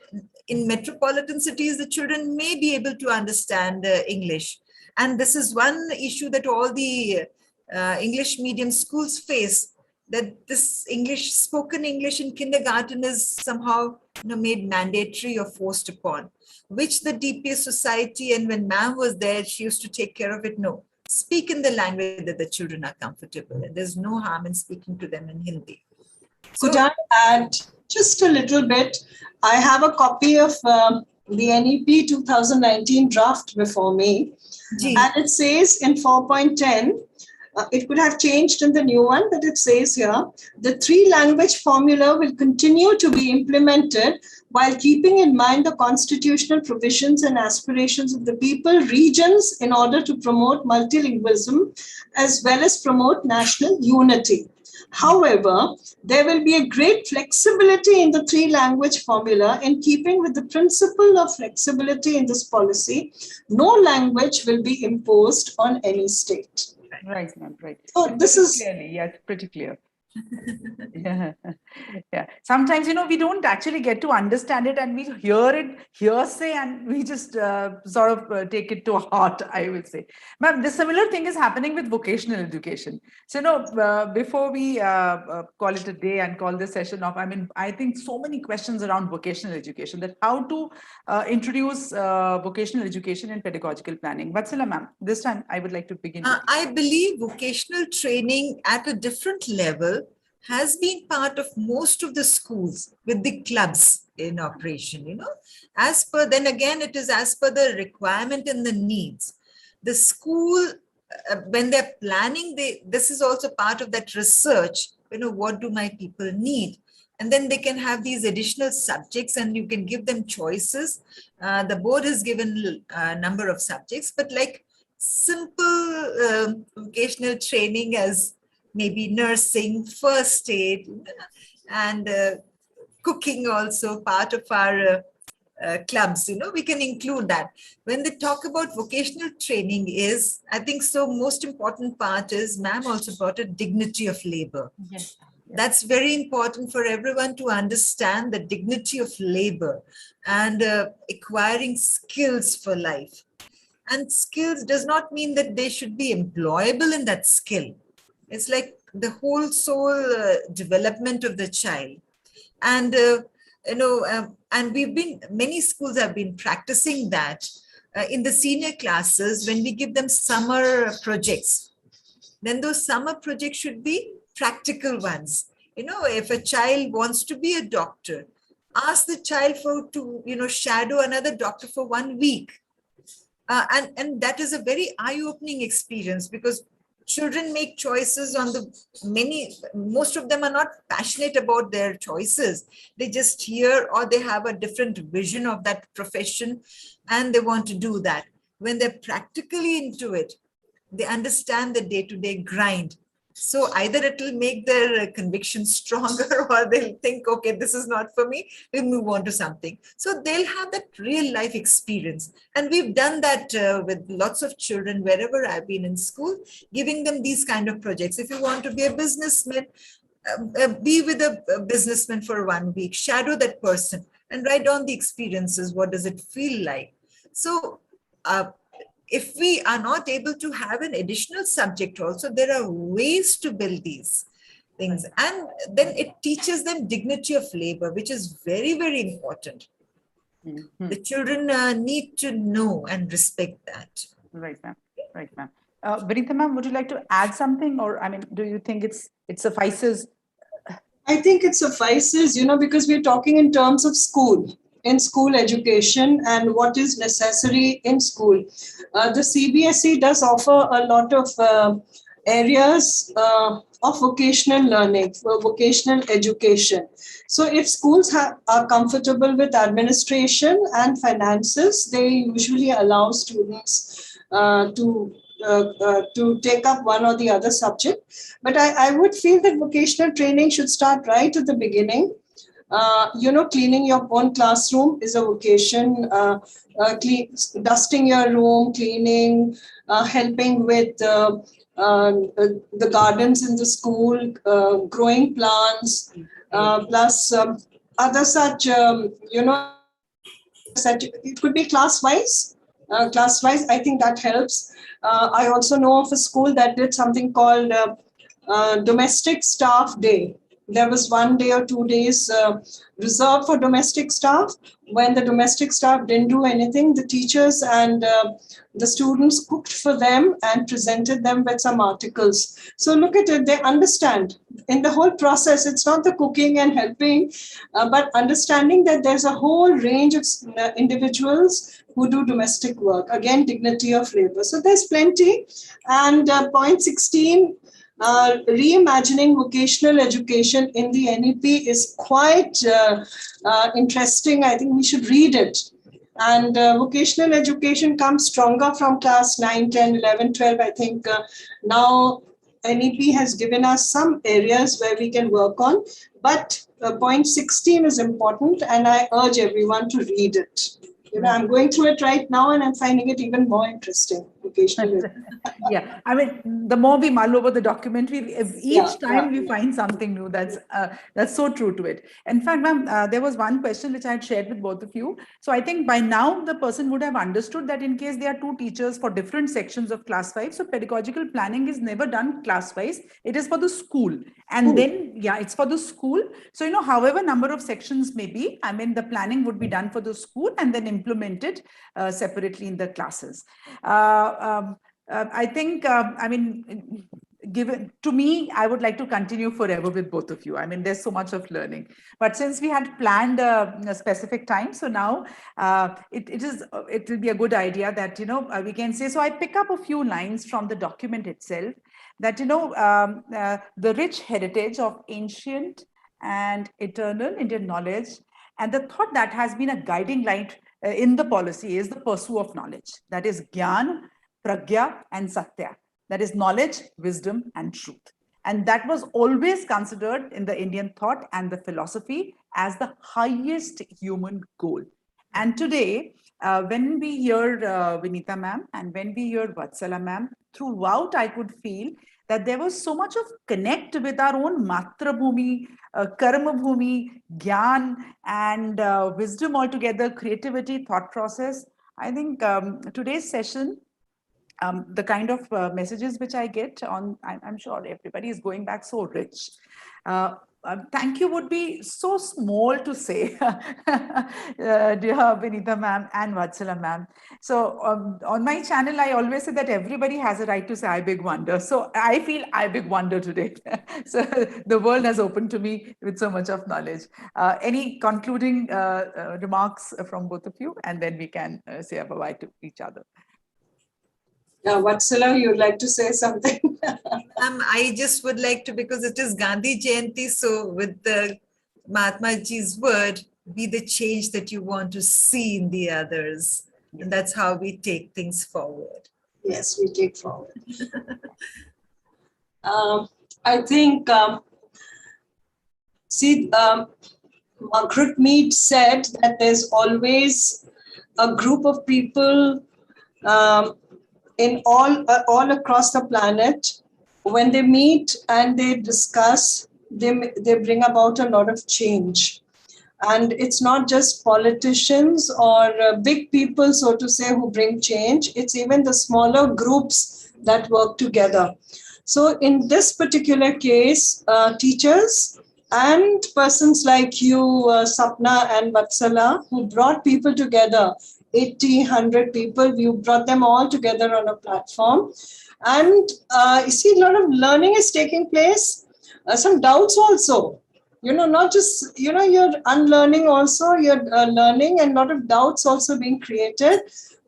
metropolitan cities. The children may be able to understand English. And this is one issue that all the English medium schools face, that this spoken English in kindergarten is somehow made mandatory or forced upon, which the DPS society, and when ma'am was there, she used to take care of it. No, speak in the language that the children are comfortable in. There's no harm in speaking to them in Hindi. Could I add just a little bit? I have a copy of the NEP 2019 draft before me. And it says in 4.10, it could have changed in the new one, but it says here, the 3-language formula will continue to be implemented while keeping in mind the constitutional provisions and aspirations of the people, regions, in order to promote multilingualism as well as promote national unity. However, there will be a great flexibility in the 3-language formula in keeping with the principle of flexibility in this policy. No language will be imposed on any state. Right, ma'am, right. So this is clearly, yeah, pretty clear. Yeah. Sometimes, we don't actually get to understand it, and we hear it hearsay, and we just sort of take it to heart, I will say. Ma'am, the similar thing is happening with vocational education. So, before we call it a day and call this session off, I think so many questions around vocational education, that how to introduce vocational education in pedagogical planning. Vatsala ma'am, this time I would like to begin. I believe vocational training at a different level has been part of most of the schools with the clubs in operation, then again, it is as per the requirement and the needs. The school, when they're planning, this is also part of that research, what do my people need? And then they can have these additional subjects and you can give them choices. The board has given a number of subjects, but like simple vocational training as maybe nursing, first aid, and cooking also part of our clubs, we can include that. When they talk about vocational training is, I think so most important part is, ma'am also brought a dignity of labor. Yes. That's very important for everyone to understand the dignity of labor and acquiring skills for life. And skills does not mean that they should be employable in that skill. It's like the whole soul development of the child. And, and many schools have been practicing that in the senior classes when we give them summer projects. Then those summer projects should be practical ones. If a child wants to be a doctor, ask the child to shadow another doctor for 1 week. And that is a very eye-opening experience because children make choices on most of them are not passionate about their choices. They just hear or they have a different vision of that profession and they want to do that. when they're practically into it, they understand the day-to-day grind. So either it will make their conviction stronger, or they'll think, okay, this is not for me, we'll move on to something. So they'll have that real life experience. And we've done that with lots of children wherever I've been in school, giving them these kind of projects. If you want to be a businessman, be with a businessman for 1 week, shadow that person and write down the experiences. What does it feel like? So if we are not able to have an additional subject also, there are ways to build these things. And then it teaches them dignity of labor, which is very, very important. Mm-hmm. The children need to know and respect that. Right, ma'am. Right, ma'am. Vinita, ma'am, would you like to add something? Or, I mean, do you think it suffices? I think it suffices, because we're talking in terms of school. In school education and what is necessary in school. The CBSE does offer a lot of areas of vocational learning, vocational education. So if schools are comfortable with administration and finances, they usually allow students to take up one or the other subject. But I would feel that vocational training should start right at the beginning. Cleaning your own classroom is a vocation. Dusting your room, cleaning, helping with the gardens in the school, growing plants, plus other such, it could be class-wise. Class-wise, I think that helps. I also know of a school that did something called Domestic Staff Day. There was 1 day or 2 days reserved for domestic staff. When the domestic staff didn't do anything, the teachers and the students cooked for them and presented them with some articles. So look at it, they understand. In the whole process, it's not the cooking and helping, but understanding that there's a whole range of individuals who do domestic work. Again, dignity of labor. So there's plenty. And point 16, reimagining vocational education in the NEP is quite interesting. I think we should read it. And vocational education comes stronger from class 9, 10, 11, 12. I think now NEP has given us some areas where we can work on. But point 16 is important, and I urge everyone to read it. I'm going through it right now, and I'm finding it even more interesting. Yeah, I mean, the more we mull over the document, each time we find something new. That's so true to it. In fact, ma'am, there was one question which I had shared with both of you. So I think by now the person would have understood that in case there are 2 teachers for different sections of class 5, so pedagogical planning is never done class-wise. It is for the school. And then, it's for the school. So, however number of sections may be, I mean, the planning would be done for the school and then implemented separately in the classes. I think, given to me, I would like to continue forever with both of you. I mean, there's so much of learning. But since we had planned a specific time, so now it will be a good idea that, we can say, so I pick up a few lines from the document itself that, the rich heritage of ancient and eternal Indian knowledge and the thought that has been a guiding light in the policy is the pursuit of knowledge. That is Gyan, Pragya, and Satya. That is knowledge, wisdom, and truth. And that was always considered in the Indian thought and the philosophy as the highest human goal. And today, when we hear Vinita ma'am and when we hear Vatsala ma'am, throughout I could feel that there was so much of connect with our own Matra Bhumi, Karma Bhumi, Gyan, and wisdom altogether, creativity, thought process. I think today's session, the kind of messages which I get on, I'm sure everybody is going back so rich. Thank you would be so small to say, dear Vinita ma'am and Vatsala ma'am. So on my channel, I always say that everybody has a right to say, I big wonder. So I feel I big wonder today. So the world has opened to me with so much of knowledge. Any concluding remarks from both of you? And then we can say a bye to each other. Vatsala, you'd like to say something? I just would like to, because it is Gandhi Jayanti, so with the Mahatma Ji's word, be the change that you want to see in the others. And that's how we take things forward. Yes, we take forward. I think, Margaret Mead said that there's always a group of people in all across the planet. When they meet and they discuss, they bring about a lot of change. And it's not just politicians or big people, so to say, who bring change. It's even the smaller groups that work together. So in this particular case, teachers and persons like you, Sapna and Vatsala, who brought people together, 80, 100 people, you brought them all together on a platform. And you see, a lot of learning is taking place, some doubts also. Not just, you're unlearning also, you're learning, and a lot of doubts also being created.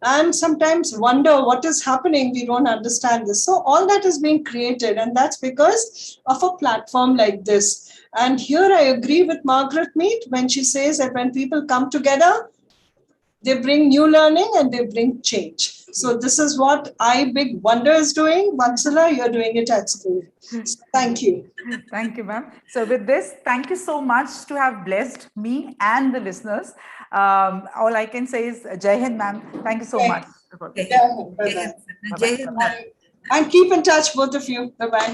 And sometimes wonder what is happening, we don't understand this. So all that is being created, and that's because of a platform like this. And here I agree with Margaret Mead when she says that when people come together, they bring new learning and they bring change. So this is what Big Wonder is doing. Vatsala, you're doing it at school. So thank you. Thank you, ma'am. So with this, thank you so much to have blessed me and the listeners. All I can say is Jai Hind, ma'am. Thank you so much. Jai Hind. Bye-bye. Jai Hind, ma'am. And keep in touch, both of you. Bye-bye.